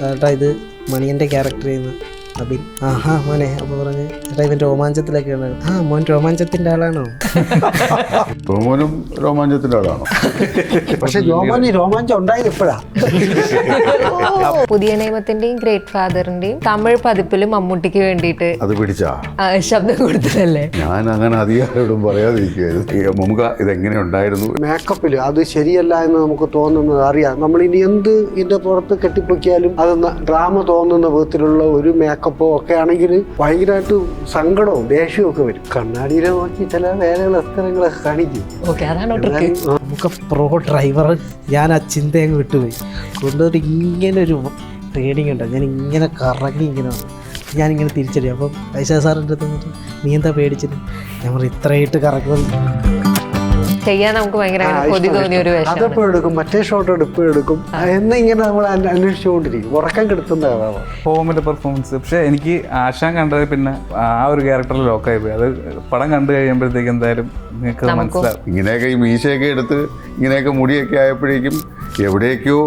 ചേട്ടാ ഇത് മണിയൻ്റെ ക്യാരക്ടർ ചെയ്യുന്ന അബിൻ. ആഹാ മോനെ. അപ്പോൾ പറഞ്ഞ് ചേട്ടാ ഇവൻ രോമാഞ്ചത്തിലൊക്കെയാണ്. ആ മോൻ രോമാഞ്ചത്തിൻ്റെ ആളാണോ? റോമോനും രോമാഞ്ചത്തിൻ്റെ ആളാണോ? പക്ഷെ രോമാനി രോമാഞ്ചം ഉണ്ടായത് എപ്പോഴാ? പുതിയ നിയമത്തിന്റെയും ഗ്രേറ്റ് ഫാദറിന്റെയും തമിഴ് പതിപ്പിൽ മമ്മൂട്ടിക്ക് വേണ്ടിയിട്ട് അത് പിടിച്ചാ ശബ്ദം കൊടുത്തതല്ലേ? ഞാൻ അങ്ങനെ അധികാരോടും പറയാതിരിക്കുവായിരുന്നു. നമുക്ക് ഇതെങ്ങനെ ഉണ്ടായിരുന്നു? മേക്കപ്പിൽ അത് ശരിയല്ല എന്ന് നമുക്ക് തോന്നുന്നത് അറിയാം. നമ്മൾ ഇനി എന്ത് ഇതിന്റെ പുറത്ത് കെട്ടിപ്പൊക്കിയാലും അത് ഡ്രാമ തോന്നുന്ന വിധത്തിലുള്ള ഒരു മേക്കപ്പോ ഒക്കെ ആണെങ്കിൽ ഭയങ്കരമായിട്ട് സങ്കടവും ദേഷ്യവും ഒക്കെ വരും. കണ്ണാടിയിലെ നോക്കി ചില വേലകൾ അസ്തരങ്ങളൊക്കെ കാണിക്കും. ഓക്കെ, അതാണ് ട്രിക്ക്. നമുക്ക് പ്രോ ഡ്രൈവർ ഞാൻ ആ ചിന്ത അങ്ങ് വിട്ടുപോയി. കൊണ്ടുപോയിട്ട് ഇങ്ങനെ ഒരു റീഡിങ് ഉണ്ട്. ഞാൻ ഇങ്ങനെ കറങ്ങി ഇങ്ങനെ വന്നു. ഞാനിങ്ങനെ തിരിച്ചടിയും. അപ്പം ഐശാ സാറിൻ്റെ അടുത്ത് വന്നിട്ട് നീ എന്താ പേടിച്ചിട്ട്? ഞാൻ പറഞ്ഞു ഇത്രയിട്ട് കറക്കുന്നു. ചെയ്യാൻ നമുക്ക് ഭയങ്കര കൊതി തോന്നിയ ഒരു വേഷം. അതെപ്പോഴും എടുക്കും, മറ്റേ ഷോട്ട് എടുക്കും എടുക്കും എന്നിങ്ങനെ നമ്മൾ അന്വേഷിച്ചുകൊണ്ടിരിക്കും. ഉറക്കം കെടുത്തുന്ന കഥാപാത്രം. ഹോമിന്റെ പെർഫോമൻസ് പക്ഷെ എനിക്ക് ആശാൻ കണ്ടത് പിന്നെ ആ ഒരു ക്യാരക്ടറിൽ ലോക്കായി പോയി. അത് പടം കണ്ടു കഴിയുമ്പോഴത്തേക്ക് എന്തായാലും നിങ്ങൾക്ക് മനസ്സിലാവും. ഇങ്ങനെയൊക്കെ ഈ മീശയൊക്കെ എടുത്ത് ഇങ്ങനെയൊക്കെ മുടിയൊക്കെ ആയപ്പോഴേക്കും എവിടേക്കോ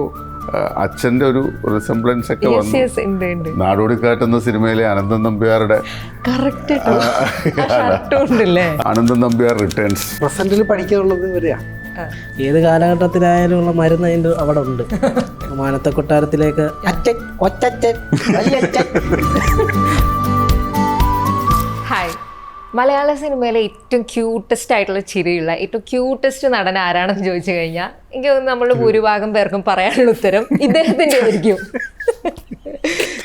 അച്ഛൻ്റെ ഒരു റിസംബ്ലൻസ് ഒക്കെ വന്നു. നാടോടിക്കാറ്റ് സിനിമയിലെ അനന്തൻ നമ്പ്യാരുടെ അനന്തൻ നമ്പ്യാർ റിട്ടേൺസ്. പ്രസന്റിൽ പഠിക്കാനുള്ളത് വരെയാ. ഏത് കാലഘട്ടത്തിലായാലും ഉള്ള മരുന്ന് അതിൻ്റെ അവിടെ ഉണ്ട്. മാനത്തെ കൊട്ടാരത്തിലേക്ക് അച്ഛൻ കൊച്ചച്ഛൻ വലിയച്ഛൻ. ഹായ്, മലയാള സിനിമയിലെ ഏറ്റവും ക്യൂട്ടസ്റ്റ് ആയിട്ടുള്ള ചിരിയുള്ള ഏറ്റവും ക്യൂട്ടസ്റ്റ് നടൻ ആരാണെന്ന് ചോദിച്ചു കഴിഞ്ഞാൽ എനിക്ക് തോന്നുന്നു നമ്മളുടെ ഭൂരിഭാഗം പേർക്കും പറയാനുള്ള ഉത്തരം ഇദ്ദേഹത്തിൻ്റെ ആയിരിക്കും.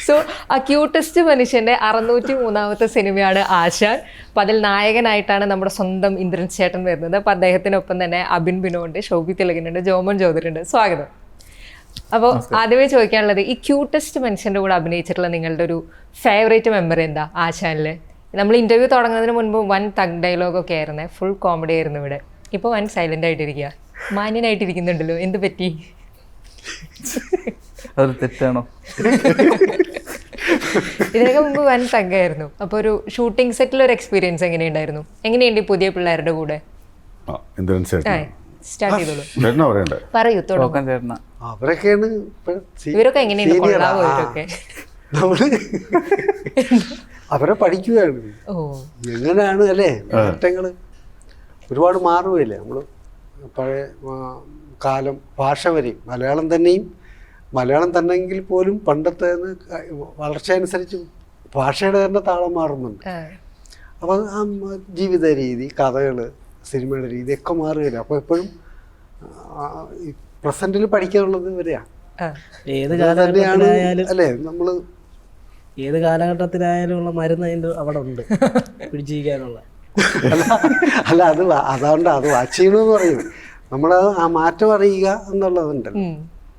സോ ആ ക്യൂട്ടസ്റ്റ് മനുഷ്യൻ്റെ 603ാമത്തെ സിനിമയാണ് ആശാൻ. അപ്പോൾ അതിൽ നായകനായിട്ടാണ് നമ്മുടെ സ്വന്തം ഇന്ദ്രൻ ചേട്ടൻ വരുന്നത്. അപ്പോൾ അദ്ദേഹത്തിനൊപ്പം തന്നെ അബിൻ ബിനോണ്ട്, ശോഭി തിലകനുണ്ട്, ജോമോൻ ചൗധരിയുണ്ട്. സ്വാഗതം. അപ്പോൾ ആദ്യമേ ചോദിക്കാനുള്ളത്, ഈ ക്യൂട്ടസ്റ്റ് മനുഷ്യൻ്റെ കൂടെ അഭിനയിച്ചിട്ടുള്ള നിങ്ങളുടെ ഒരു ഫേവറേറ്റ് മെമ്മറി എന്താ ആശാനിൽ? നമ്മൾ ഇൻ്റർവ്യൂ തുടങ്ങുന്നതിന് മുൻപ് വൻ തഗ് ഡയലോഗൊക്കെ ആയിരുന്നേ, ഫുൾ കോമഡി ആയിരുന്നു ഇവിടെ. ഇപ്പോൾ വൻ സൈലൻ്റ് ആയിട്ടിരിക്കുക, മാന്യനായിട്ടിരിക്കുന്നുണ്ടല്ലോ, എന്ത് പറ്റി? അത് തെറ്റാണോ? ഇതിനൊക്കെ മുമ്പ് വൻ തഗ്ഗായിരുന്നു. അപ്പോൾ ഒരു ഷൂട്ടിംഗ് സെറ്റിലൊരു എക്സ്പീരിയൻസ് എങ്ങനെയുണ്ടായിരുന്നു? എങ്ങനെയുണ്ട് ഈ പുതിയ പിള്ളേരുടെ കൂടെ? സ്റ്റാർട്ട് ചെയ്തോളൂ, പറയൂ, തുടങ്ങാം. ചേട്ടനാ അവരൊക്കെയാണ് ഇവരൊക്കെ എങ്ങനെയുണ്ട്? കൊള്ളാവോ ഇവരൊക്കെ? നമ്മള് അവരെ പഠിക്കുകയാണ്. എങ്ങനെയാണ് അല്ലേ മാറ്റങ്ങള് ഒരുപാട് മാറുകയില്ലേ. നമ്മള് പഴയ കാലം ഭാഷ വരെയും മലയാളം തന്നെങ്കിൽ പോലും പണ്ടത്തെ വളർച്ച അനുസരിച്ച് ഭാഷയുടെ തന്നെ താളം മാറുന്നുണ്ട്. അപ്പം ആ ജീവിത രീതി, കഥകൾ, സിനിമയുടെ രീതി ഒക്കെ മാറുകയില്ല. അപ്പോൾ എപ്പോഴും പ്രസന്റിൽ പഠിക്കാനുള്ളത് വരെയാണ്. ഏത് കാലഘട്ടത്തിലായാലും അല്ലേ നമ്മള് ഏത് കാലഘട്ടത്തിലായാലും ഉള്ള മരുന്ന് അതിൻ്റെ അവിടെ ഉണ്ട് പിടിച്ചിരിക്കാനുള്ള. അല്ല അതുകൊണ്ട് അത് വാച്ച് ചെയ്യണമെന്ന് പറയും. നമ്മളത് ആ മാറ്റം അറിയുക എന്നുള്ളതുണ്ടല്ലോ.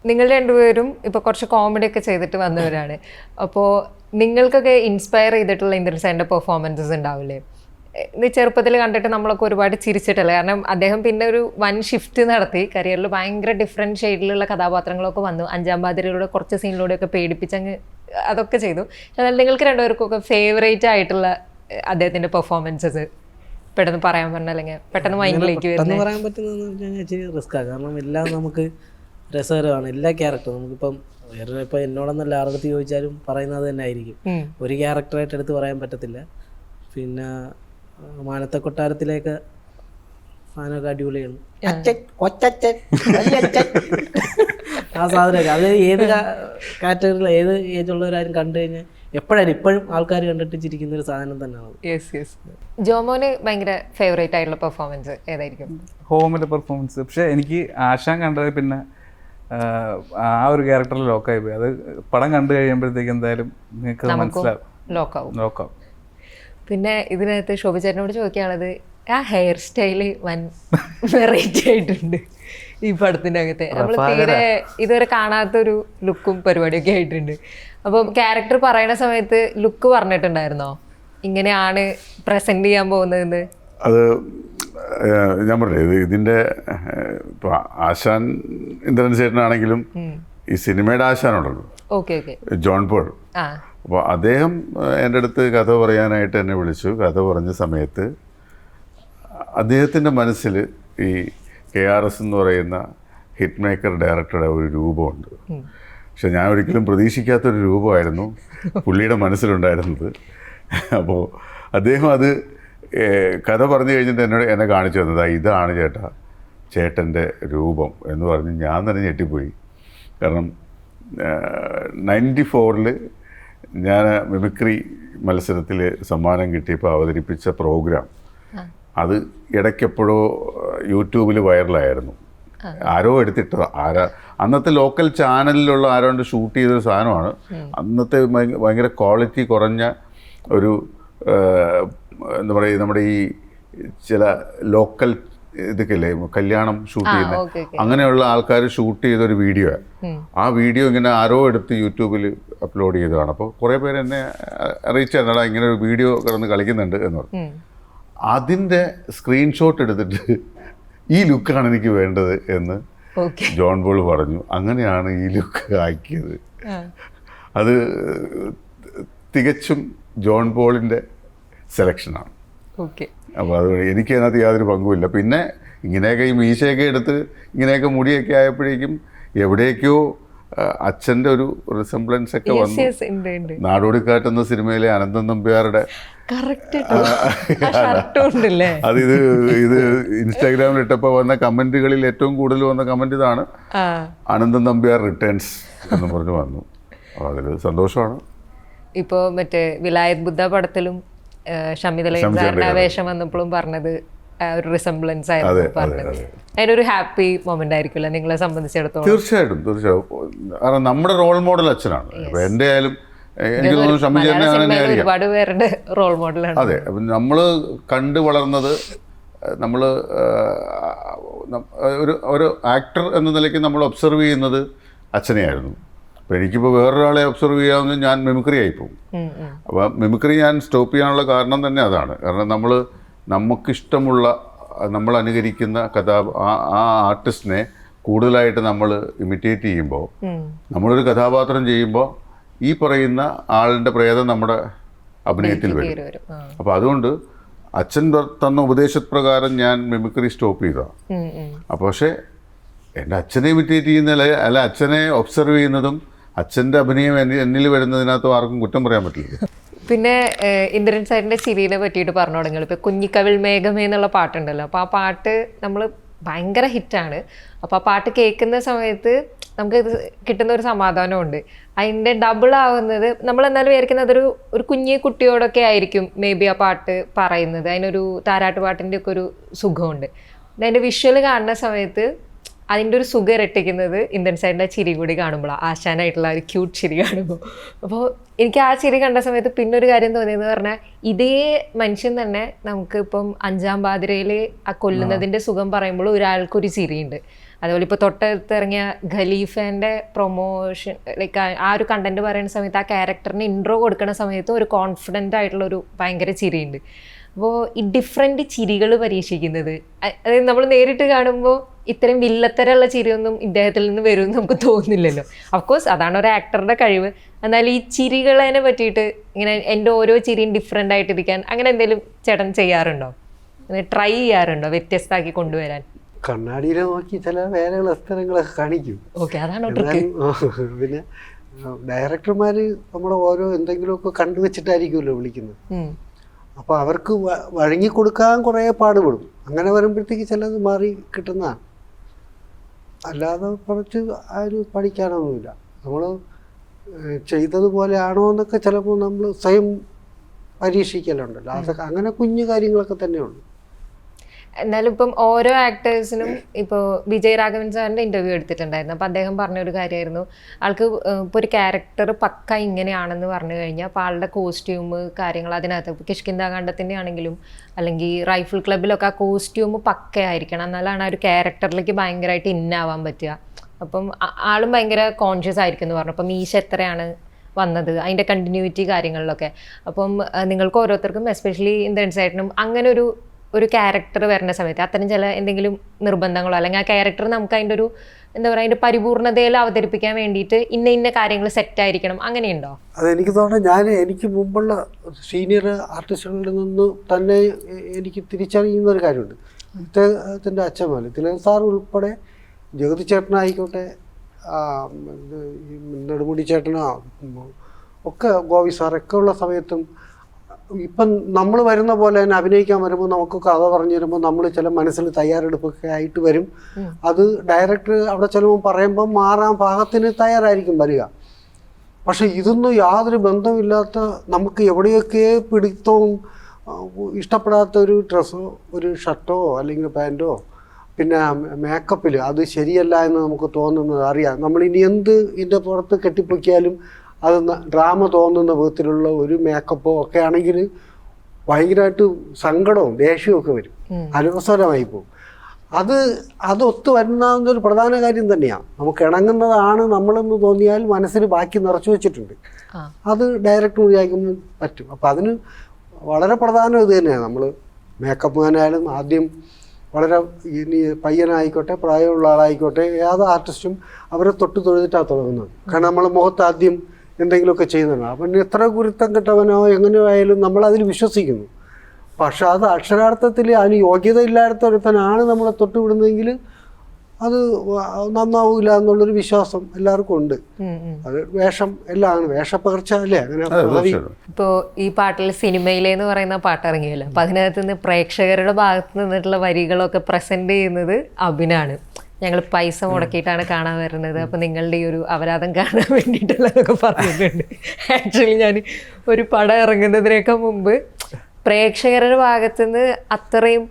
നിങ്ങൾ രണ്ടുപേരും ഇപ്പോൾ കുറച്ച് കോമഡി ഒക്കെ ചെയ്തിട്ട് വന്നവരാണ്. അപ്പോൾ നിങ്ങൾക്കൊക്കെ ഇൻസ്പയർ ചെയ്തിട്ടുള്ള ഇന്ദ്രൻസാറിൻ്റെ പെർഫോമൻസസ് ഉണ്ടാവില്ലേ? ചെറുപ്പത്തിൽ കണ്ടിട്ട് നമ്മളൊക്കെ ഒരുപാട് ചിരിച്ചിട്ടല്ലേ? കാരണം അദ്ദേഹം പിന്നെ ഒരു വൻ ഷിഫ്റ്റ് നടത്തി കരിയറിൽ. ഭയങ്കര ഡിഫറെൻറ്റ് ഷെയ്ഡിലുള്ള കഥാപാത്രങ്ങളൊക്കെ വന്നു. അഞ്ചാം പാതിരയിലൂടെ കുറച്ച് സീനിലൂടെയൊക്കെ പേടിപ്പിച്ചങ്ങ് അതൊക്കെ ചെയ്തു. എന്നാൽ നിങ്ങൾക്ക് രണ്ടുപേർക്കൊക്കെ ഫേവറേറ്റ് ആയിട്ടുള്ള അദ്ദേഹത്തിൻ്റെ പെർഫോമൻസസ് പെട്ടെന്ന് പറയാൻ പറഞ്ഞാൽ, അല്ലെങ്കിൽ പെട്ടെന്ന് മൈൻഡിലേക്ക് വരുന്നത്? പറയാൻ പറ്റുന്നതെന്ന് വെച്ചാൽ ഇച്ചിരി റിസ്ക്കാണ്. കാരണം എല്ലാം നമുക്ക് രസകരമാണ്, എല്ലാ ക്യാരക്ടറും. നമുക്കിപ്പം വേറെ ഇപ്പം എന്നോടൊന്നല്ല ആരുടെ ചോദിച്ചാലും പറയുന്നത് തന്നെ ആയിരിക്കും. ഒരു ക്യാരക്ടറായിട്ട് എടുത്ത് പറയാൻ പറ്റത്തില്ല. പിന്നെ മാനത്തെ കൊട്ടാരത്തിലേക്ക് സാധനമൊക്കെ അടിപൊളിയാണ്. ആ സാധനമൊക്കെ അത് ഏത് കാറ്റഗറിയിൽ ഏത് ഏജുള്ളവരാരും കണ്ടു കഴിഞ്ഞാൽ എപ്പോഴായാലും ഇപ്പോഴും ആൾക്കാർ കണ്ടിട്ട് ചിരിക്കുന്ന ഒരു സാധനം തന്നെയാണ്. ജോമോന് ഭയങ്കര ഫേവറേറ്റ് ആയിട്ടുള്ള പെർഫോമൻസ് ഏതായിരിക്കും? ഹോമിന്റെ പെർഫോമൻസ് പക്ഷെ എനിക്ക് ആശാൻ കണ്ടത് പിന്നെ ആ ഒരു ക്യാരക്ടറിൽ ലോക്കായി പോയി. അത് പടം കണ്ടു കഴിയുമ്പോഴത്തേക്ക് എന്തായാലും നിങ്ങൾക്ക് മനസ്സിലാവും, ലോക്കാവും. പിന്നെ ഇതിനകത്ത് ശോഭ ചേട്ടനോട് ചോദിക്കാനുള്ളത്, ആ ഹെയർ സ്റ്റൈല് വൻ വെറൈറ്റി ആയിട്ടുണ്ട് ഈ പടത്തിൻ്റെ അകത്തെ. നമ്മൾ തീരെ ഇതുവരെ കാണാത്തൊരു ലുക്കും പരിപാടിയൊക്കെ ആയിട്ടുണ്ട്. അപ്പം ക്യാരക്ടർ പറയുന്ന സമയത്ത് ലുക്ക് പറഞ്ഞിട്ടുണ്ടായിരുന്നോ ഇങ്ങനെയാണ് പ്രസന്റ് ചെയ്യാൻ പോകുന്നതെന്ന്? അത് ഞാൻ പറഞ്ഞത് ഇതിൻ്റെ ഇപ്പോൾ ആശാൻ ഇന്ദ്രൻ ചേട്ടനാണെങ്കിലും ഈ സിനിമയുടെ ആശാനുണ്ടല്ലോ, ജോൺ പോൾ. അപ്പോൾ അദ്ദേഹം എൻ്റെ അടുത്ത് കഥ പറയാനായിട്ട് എന്നെ വിളിച്ചു. കഥ പറഞ്ഞ സമയത്ത് അദ്ദേഹത്തിൻ്റെ മനസ്സിൽ ഈ KRS എന്ന് പറയുന്ന ഹിറ്റ് മേക്കർ ഡയറക്ടറുടെ ഒരു രൂപമുണ്ട്. പക്ഷെ ഞാൻ ഒരിക്കലും പ്രതീക്ഷിക്കാത്തൊരു രൂപമായിരുന്നു പുള്ളിയുടെ മനസ്സിലുണ്ടായിരുന്നത്. അപ്പോൾ അദ്ദേഹം അത് കഥ പറഞ്ഞു കഴിഞ്ഞിട്ട് എന്നെ കാണിച്ചു തന്നത്, ഇതാണ് ചേട്ടൻ്റെ രൂപം എന്ന് പറഞ്ഞ് ഞാൻ തന്നെ ഞെട്ടിപ്പോയി. കാരണം 94-ൽ ഞാൻ മിമിക്രി മത്സരത്തിൽ സമ്മാനം കിട്ടിയപ്പോൾ അവതരിപ്പിച്ച പ്രോഗ്രാം അത് ഇടയ്ക്കെപ്പോഴോ യൂട്യൂബിൽ വൈറലായിരുന്നു. ആരോ എടുത്തിട്ടതാണ്, അന്നത്തെ ലോക്കൽ ചാനലിലുള്ള ആരോണ്ട് ഷൂട്ട് ചെയ്തൊരു സാധനമാണ്. അന്നത്തെ ഭയങ്കര ക്വാളിറ്റി കുറഞ്ഞ ഒരു എന്താ പറയുക, നമ്മുടെ ഈ ചില ലോക്കൽ ഇതൊക്കെ ഇല്ലേ കല്യാണം ഷൂട്ട് ചെയ്യുന്ന അങ്ങനെയുള്ള ആൾക്കാർ ഷൂട്ട് ചെയ്തൊരു വീഡിയോ. ആ വീഡിയോ ഇങ്ങനെ ആരോ എടുത്ത് യൂട്യൂബിൽ അപ്ലോഡ് ചെയ്തതാണ്. അപ്പോൾ കുറേ പേര് എന്നെ അറിയിച്ചായിരുന്നടാ ഇങ്ങനെ ഒരു വീഡിയോ കിടന്ന് കളിക്കുന്നുണ്ട് എന്ന് പറഞ്ഞു. അതിൻ്റെ സ്ക്രീൻഷോട്ട് എടുത്തിട്ട് ഈ ലുക്കാണ് എനിക്ക് വേണ്ടത് എന്ന് ജോൺ പോൾ പറഞ്ഞു. അങ്ങനെയാണ് ഈ ലുക്ക് ആക്കിയത്. അത് തികച്ചും ജോൺ പോളിൻ്റെ സെലക്ഷനാണ്. അപ്പോൾ അത് എനിക്ക് അതിനകത്ത് യാതൊരു പങ്കുമില്ല. പിന്നെ ഇങ്ങനെയൊക്കെ ഈ മീശയൊക്കെ എടുത്ത് ഇങ്ങനെയൊക്കെ മുടിയൊക്കെ ആയപ്പോഴേക്കും എവിടേക്കോ അച്ഛൻ്റെ ഒരു റിസംബ്ലൻസ് ഒക്കെ വന്നു. നാടോടിക്കാറ്റ് എന്ന സിനിമയിലെ അനന്തൻ നമ്പ്യാരുടെ അത് ഇത് ഇൻസ്റ്റാഗ്രാമിൽ ഇട്ടപ്പോൾ വന്ന കമൻറ്റുകളിൽ ഏറ്റവും കൂടുതൽ വന്ന കമൻറ്റ് ഇതാണ്, അനന്തൻ നമ്പ്യാർ റിട്ടേൺസ് എന്ന് പറഞ്ഞു വന്നു. അപ്പോൾ അതിൽ സന്തോഷമാണ്. ഇപ്പോൾ മറ്റേ വിലായത് ബുദ്ധ പടത്തിലും ഷമിതലയുടെ വേഷം വന്നപ്പോഴും പറഞ്ഞത് ഒരു റിസംബ്ലൻസ് ആയിരുന്നു പറഞ്ഞത്. അതിനൊരു ഹാപ്പി മൊമെന്റ് ആയിരിക്കുമല്ലോ നിങ്ങളെ സംബന്ധിച്ചിടത്തോളം? തീർച്ചയായിട്ടും. കാരണം നമ്മുടെ റോൾ മോഡൽ അച്ഛനാണ്. എൻ്റെ ആയാലും എനിക്ക് തോന്നുന്നു ഷമി ചേട്ടനെ അങ്ങനെ ഒരുപാട് പേരുടെ റോൾ മോഡലാണ്. അതെ, അപ്പം നമ്മൾ കണ്ടു വളർന്നത്, നമ്മൾ ഒരു ആക്ടർ എന്ന നിലയ്ക്ക് നമ്മൾ ഒബ്സർവ് ചെയ്യുന്നത് അച്ഛനെയായിരുന്നു. അപ്പോൾ എനിക്കിപ്പോൾ വേറൊരാളെ ഒബ്സർവ് ചെയ്യാമെന്ന് ഞാൻ മിമിക്രി ആയിപ്പോവും. അപ്പോൾ മിമിക്രി ഞാൻ സ്റ്റോപ്പ് ചെയ്യാനുള്ള കാരണം തന്നെ അതാണ്. കാരണം നമുക്കിഷ്ടമുള്ള നമ്മൾ അനുകരിക്കുന്ന ആ ആർട്ടിസ്റ്റിനെ കൂടുതലായിട്ട് നമ്മൾ ഇമിറ്റേറ്റ് ചെയ്യുമ്പോൾ, നമ്മളൊരു കഥാപാത്രം ചെയ്യുമ്പോൾ ഈ പറയുന്ന ആളിൻ്റെ പ്രേതം നമ്മുടെ അഭിനയത്തിൽ വരും. അപ്പോൾ അതുകൊണ്ട് അച്ഛൻ തന്ന ഉപദേശപ്രകാരം ഞാൻ മിമിക്രി സ്റ്റോപ്പ് ചെയ്തതാണ്. അപ്പോൾ പക്ഷേ എൻ്റെ അച്ഛനെ ഇമിറ്റേറ്റ് ചെയ്യുന്ന അല്ല അച്ഛനെ ഒബ്സർവ് ചെയ്യുന്നതും അച്ഛൻ്റെ അഭിനയം എന്നിൽ വരുന്നതിനകത്തും ആർക്കും കുറ്റം പറയാൻ പറ്റില്ല. പിന്നെ ഇന്ദ്രൻ സാറിൻ്റെ ചിരിയെ പറ്റിയിട്ട് പറഞ്ഞു തുടങ്ങിയത് ഇപ്പോൾ കുഞ്ഞിക്കവിൾ മേഘമേ എന്നുള്ള പാട്ടുണ്ടല്ലോ. അപ്പോൾ ആ പാട്ട് നമ്മൾ ഭയങ്കര ഹിറ്റാണ്. അപ്പോൾ ആ പാട്ട് കേൾക്കുന്ന സമയത്ത് നമുക്ക് ഇത് കിട്ടുന്ന ഒരു സമാധാനമുണ്ട്. അതിൻ്റെ ഡബിൾ ആവുന്നത് നമ്മൾ എന്നാലും വിചാരിക്കുന്നത് ഒരു കുഞ്ഞി കുട്ടിയോടൊക്കെ ആയിരിക്കും മേ ബി ആ പാട്ട് പറയുന്നത്. അതിനൊരു താരാട്ട് പാട്ടിൻ്റെ ഒക്കെ ഒരു സുഖമുണ്ട്. അതിൻ്റെ വിഷ്വൽ കാണുന്ന സമയത്ത് അതിൻ്റെ ഒരു സുഖം ഇരട്ടിക്കുന്നത് ഇന്ദ്രൻ സാറിൻ്റെ ചിരി കൂടി കാണുമ്പോഴാണ്, ആശാനായിട്ടുള്ള ഒരു ക്യൂട്ട് ചിരി കാണുമ്പോൾ. അപ്പോൾ എനിക്ക് ആ ചിരി കണ്ട സമയത്ത് പിന്നെ ഒരു കാര്യം തോന്നിയെന്ന് പറഞ്ഞാൽ, ഇതേ മനുഷ്യൻ തന്നെ നമുക്ക് ഇപ്പം 5-ാം പാതിരയിൽ ആ കൊല്ലുന്നതിൻ്റെ സുഖം പറയുമ്പോൾ ഒരാൾക്കൊരു ചിരിയുണ്ട്. അതുപോലെ ഇപ്പോൾ തൊട്ടടുത്തിറങ്ങിയ ഖലീഫേൻ്റെ പ്രൊമോഷൻ ലൈക്ക് ആ ഒരു കണ്ടന്റ് പറയുന്ന സമയത്ത് ആ ക്യാരക്ടറിന് ഇൻട്രോ കൊടുക്കുന്ന സമയത്ത് ഒരു കോൺഫിഡൻ്റ് ആയിട്ടുള്ളൊരു ഭയങ്കര ചിരിയുണ്ട്. അപ്പോൾ ഈ ഡിഫറെൻറ്റ് ചിരികൾ പരീക്ഷിക്കുന്നത്, അതായത് നമ്മൾ നേരിട്ട് കാണുമ്പോൾ ഇത്രയും വില്ലത്തരമുള്ള ചിരിയൊന്നും ഇദ്ദേഹത്തിൽ നിന്ന് വരുമെന്ന് നമുക്ക് തോന്നുന്നില്ലല്ലോ. അഫ്കോഴ്സ് അതാണ് ഒരു ആക്ടറുടെ കഴിവ്. എന്നാൽ ഈ ചിരികളെ പറ്റിയിട്ട് ഇങ്ങനെ എൻ്റെ ഓരോ ചിരിയും ഡിഫറെൻ്റ് ആയിട്ടിരിക്കാൻ അങ്ങനെ എന്തെങ്കിലും ചേട്ടൻ ചെയ്യാറുണ്ടോ? അങ്ങനെ ട്രൈ ചെയ്യാറുണ്ടോ വ്യത്യസ്തമാക്കി കൊണ്ടുവരാൻ? കണ്ണാടിയിൽ നോക്കി ചില വേലകൾ അസ്തരങ്ങളൊക്കെ കാണിക്കും. ഓക്കെ, അതാണ് പിന്നെ ഡയറക്ടർമാർ നമ്മളെ ഓരോ എന്തെങ്കിലുമൊക്കെ കണ്ടുവച്ചിട്ടായിരിക്കുമല്ലോ വിളിക്കുന്നത്. അപ്പോൾ അവർക്ക് വഴങ്ങിക്കൊടുക്കാൻ കുറേ പാടുപെടും. അങ്ങനെ വരുമ്പോഴത്തേക്ക് ചിലത് മാറി കിട്ടുന്നതാണ്. അല്ലാതെ കുറച്ച് ആരും പഠിക്കാനൊന്നുമില്ല. നമ്മൾ ചെയ്തതുപോലെ ആണോ എന്നൊക്കെ ചിലപ്പോൾ നമ്മൾ സ്വയം പരീക്ഷിക്കലുണ്ടല്ലോ. അതൊക്കെ അങ്ങനെ കുഞ്ഞു കാര്യങ്ങളൊക്കെ തന്നെയുള്ളൂ. എന്നാലും ഇപ്പം ഓരോ ആക്ടേഴ്സിനും ഇപ്പോൾ വിജയ് രാഘവൻ സാറിൻ്റെ ഇൻ്റർവ്യൂ എടുത്തിട്ടുണ്ടായിരുന്നു. അപ്പോൾ അദ്ദേഹം പറഞ്ഞൊരു കാര്യമായിരുന്നു, ആൾക്ക് ഇപ്പോൾ ഒരു ക്യാരക്ടർ പക്ക ഇങ്ങനെയാണെന്ന് പറഞ്ഞു കഴിഞ്ഞാൽ അപ്പോൾ ആളുടെ കോസ്റ്റ്യൂം കാര്യങ്ങൾ അതിനകത്ത് ഇപ്പോൾ കിഷ്കിന്ധാകാണ്ഡത്തിൻ്റെ ആണെങ്കിലും അല്ലെങ്കിൽ റൈഫിൾ ക്ലബിലൊക്കെ ആ കോസ്റ്റ്യൂം പക്കയായിരിക്കണം, എന്നാലാണ് ആ ഒരു ക്യാരക്ടറിലേക്ക് ഭയങ്കരമായിട്ട് ഇന്നാവാൻ പറ്റുക. അപ്പം ആളും ഭയങ്കര കോൺഷ്യസ് ആയിരിക്കും എന്ന് പറഞ്ഞു. അപ്പം മീശ എത്രയാണ് വന്നത്, അതിൻ്റെ കണ്ടിന്യൂറ്റി കാര്യങ്ങളിലൊക്കെ. അപ്പം നിങ്ങൾക്ക് ഓരോരുത്തർക്കും എസ്പെഷ്യലി ഇന്ദ്രൻ സാറിനും അങ്ങനെ ഒരു ക്യാരക്ടർ വരുന്ന സമയത്ത് അത്തരം ചില എന്തെങ്കിലും നിർബന്ധങ്ങളോ അല്ലെങ്കിൽ ആ ക്യാരക്ടർ നമുക്ക് അതിൻ്റെ ഒരു എന്താ പറയുക അതിൻ്റെ പരിപൂർണതയിൽ അവതരിപ്പിക്കാൻ വേണ്ടിയിട്ട് ഇന്ന കാര്യങ്ങൾ സെറ്റായിരിക്കണം, അങ്ങനെയുണ്ടോ? അതെനിക്ക് തോന്നുന്നത് എനിക്ക് മുമ്പുള്ള സീനിയർ ആർട്ടിസ്റ്റുകളിൽ നിന്ന് തന്നെ എനിക്ക് തിരിച്ചറിയുന്ന ഒരു കാര്യമുണ്ട്. ഇദ്ദേഹത്തിൻ്റെ അച്ഛന്മാർ തിലകൻ സാർ ഉൾപ്പെടെ ജഗതി ചേട്ടനായിക്കോട്ടെ ഈ നെടുമുടി ചേട്ടനോ ഒക്കെ ഗോപി സാറൊക്കെ ഉള്ള സമയത്തും ഇപ്പം നമ്മൾ വരുന്ന പോലെ തന്നെ അഭിനയിക്കാൻ വരുമ്പോൾ നമുക്ക് കഥ പറഞ്ഞു തരുമ്പോൾ നമ്മൾ ചില മനസ്സിൽ തയ്യാറെടുപ്പൊക്കെ ആയിട്ട് വരും. അത് ഡയറക്ടർ അവിടെ ചിലപ്പോൾ പറയുമ്പം മാറാൻ പാകത്തിന് തയ്യാറായിരിക്കും വരിക. പക്ഷെ ഇതൊന്നും യാതൊരു ബന്ധമില്ലാത്ത നമുക്ക് എവിടെയൊക്കെ പിടിത്തവും ഇഷ്ടപ്പെടാത്ത ഒരു ഡ്രസ്സോ ഒരു ഷർട്ടോ അല്ലെങ്കിൽ പാൻറ്റോ പിന്നെ മേക്കപ്പിൽ അത് ശരിയല്ല എന്ന് നമുക്ക് തോന്നുന്നത് അറിയാം. നമ്മളിനി എന്ത് ഇതിൻ്റെ പുറത്ത് കെട്ടിപ്പൊക്കിയാലും അത് ഡ്രാമ തോന്നുന്ന വിധത്തിലുള്ള ഒരു മേക്കപ്പോ ഒക്കെ ആണെങ്കിൽ ഭയങ്കരമായിട്ട് സങ്കടവും ദേഷ്യവും ഒക്കെ വരും, അലോസരമായി പോകും. അത് ഒത്തു വരുന്നൊരു പ്രധാന കാര്യം തന്നെയാണ്. നമുക്ക് ഇണങ്ങുന്നതാണ് നമ്മളെന്ന് തോന്നിയാൽ മനസ്സിൽ ബാക്കി നിറച്ചു വെച്ചിട്ടുണ്ട്. അത് ഡയറക്റ്റ് മതിയാക്കുമ്പോൾ പറ്റും. അപ്പം അതിന് വളരെ പ്രധാനം ഇത് തന്നെയാണ്. നമ്മൾ മേക്കപ്പ് മാനായാലും ആദ്യം വളരെ ഇനി പയ്യനായിക്കോട്ടെ പ്രായമുള്ള ആളായിക്കോട്ടെ ഏത് ആർട്ടിസ്റ്റും അവരെ തൊട്ട് തൊഴുതിട്ടാണ് തുടങ്ങുന്നത്. കാരണം നമ്മൾ മുഖത്ത് ആദ്യം എന്തെങ്കിലുമൊക്കെ ചെയ്യുന്നതാണ്. അപ്പം എത്ര ഗുരുത്തം കെട്ടവനോ എങ്ങനെയോ ആയാലും നമ്മളതിൽ വിശ്വസിക്കുന്നു. പക്ഷെ അത് അക്ഷരാർത്ഥത്തിൽ അതിന് യോഗ്യത ഇല്ലാത്ത ഒരുത്തനാണ് നമ്മളെ തൊട്ട് വിടുന്നതെങ്കിൽ അത് നന്നാവൂല എന്നുള്ളൊരു വിശ്വാസം എല്ലാവർക്കും ഉണ്ട്. അത് വേഷം എല്ലാം വേഷപ്പകർച്ച അല്ലേ അങ്ങനെ. ഇപ്പോ ഈ പാട്ടിൽ സിനിമയിലെന്ന് പറയുന്ന പാട്ട് ഇറങ്ങിയല്ലോ, അപ്പൊ അതിനകത്ത് നിന്ന് പ്രേക്ഷകരുടെ ഭാഗത്ത് നിന്നിട്ടുള്ള വരികളൊക്കെ പ്രസന്റ് ചെയ്യുന്നത് അഭിനാണ്. ഞങ്ങൾ പൈസ മുടക്കിയിട്ടാണ് കാണാൻ വരുന്നത്, അപ്പൊ നിങ്ങളുടെ ഈ ഒരു അപരാധം കാണാൻ വേണ്ടിയിട്ടുള്ളതൊക്കെ പറഞ്ഞിട്ടുണ്ട്. ആക്ച്വലി ഞാൻ ഒരു പടം ഇറങ്ങുന്നതിനൊക്കെ മുമ്പ് പ്രേക്ഷകരുടെ ഭാഗത്തുനിന്ന് അത്രയും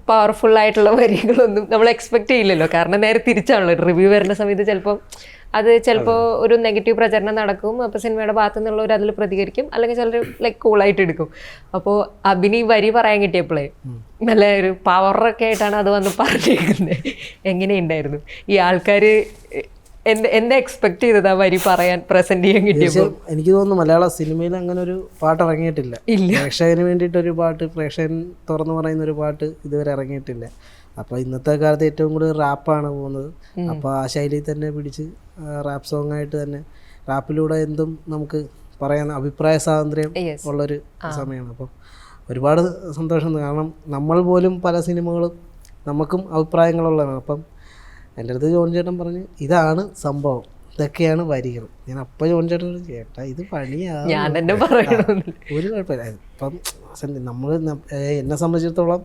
പവർഫുൾ ആയിട്ടുള്ള വരികളൊന്നും നമ്മൾ എക്സ്പെക്ട് ചെയ്യില്ലല്ലോ. കാരണം നേരെ തിരിച്ചാണല്ലോ, റിവ്യൂ വരുന്ന സമയത്ത് ചിലപ്പോൾ ഒരു നെഗറ്റീവ് പ്രചരണം നടക്കും. അപ്പോൾ സിനിമയുടെ ഭാഗത്തു നിന്നുള്ളവർ അതിൽ പ്രതികരിക്കും, അല്ലെങ്കിൽ ചിലർ ലൈക്ക് കൂളായിട്ട് എടുക്കും. അപ്പോൾ അഭിനയ് വരി പറയാൻ കിട്ടിയപ്പോഴേ നല്ല ഒരു പവറൊക്കെ ആയിട്ടാണ് അത് വന്ന് പറഞ്ഞേക്കുന്നത്. എങ്ങനെയുണ്ടായിരുന്നു ഈ ആൾക്കാർ എന്താ എക്സ്പെക്ട് ചെയ്തത് ആ വരി പറയാൻ പ്രസന്റ് ചെയ്യാൻ കിട്ടിയപ്പോൾ? എനിക്ക് തോന്നുന്നു മലയാള സിനിമയിൽ അങ്ങനെ ഒരു പാട്ട് ഇറങ്ങിയിട്ടില്ല. പ്രേക്ഷകന് വേണ്ടിയിട്ടൊരു പാട്ട്, പ്രേക്ഷകൻ തുറന്നു പറയുന്ന ഒരു പാട്ട് ഇതുവരെ ഇറങ്ങിയിട്ടില്ല. അപ്പോൾ ഇന്നത്തെ കാലത്ത് ഏറ്റവും കൂടുതൽ റാപ്പാണ് പോകുന്നത്. അപ്പോൾ ആ ശൈലിയിൽ തന്നെ പിടിച്ച് റാപ്പ് സോങ് ആയിട്ട് തന്നെ റാപ്പിലൂടെ എന്തും നമുക്ക് പറയാൻ അഭിപ്രായ സ്വാതന്ത്ര്യം ഉള്ളൊരു സമയമാണ്. അപ്പം ഒരുപാട് സന്തോഷം. കാരണം നമ്മൾ പോലും പല സിനിമകളും നമുക്കും അഭിപ്രായങ്ങളുള്ളതാണ്. അപ്പം എൻ്റെ അടുത്ത് ജോൺ ചേട്ടൻ പറഞ്ഞ് ഇതാണ് സംഭവം, ഇതൊക്കെയാണ് വരികൾ. ഞാൻ അപ്പം ജോൺ ചേട്ടൻ ചേട്ടാ ഇത് പണിയാണ്, ഒരു കുഴപ്പമില്ല. ഇപ്പം നമ്മൾ എന്നെ സംബന്ധിച്ചിടത്തോളം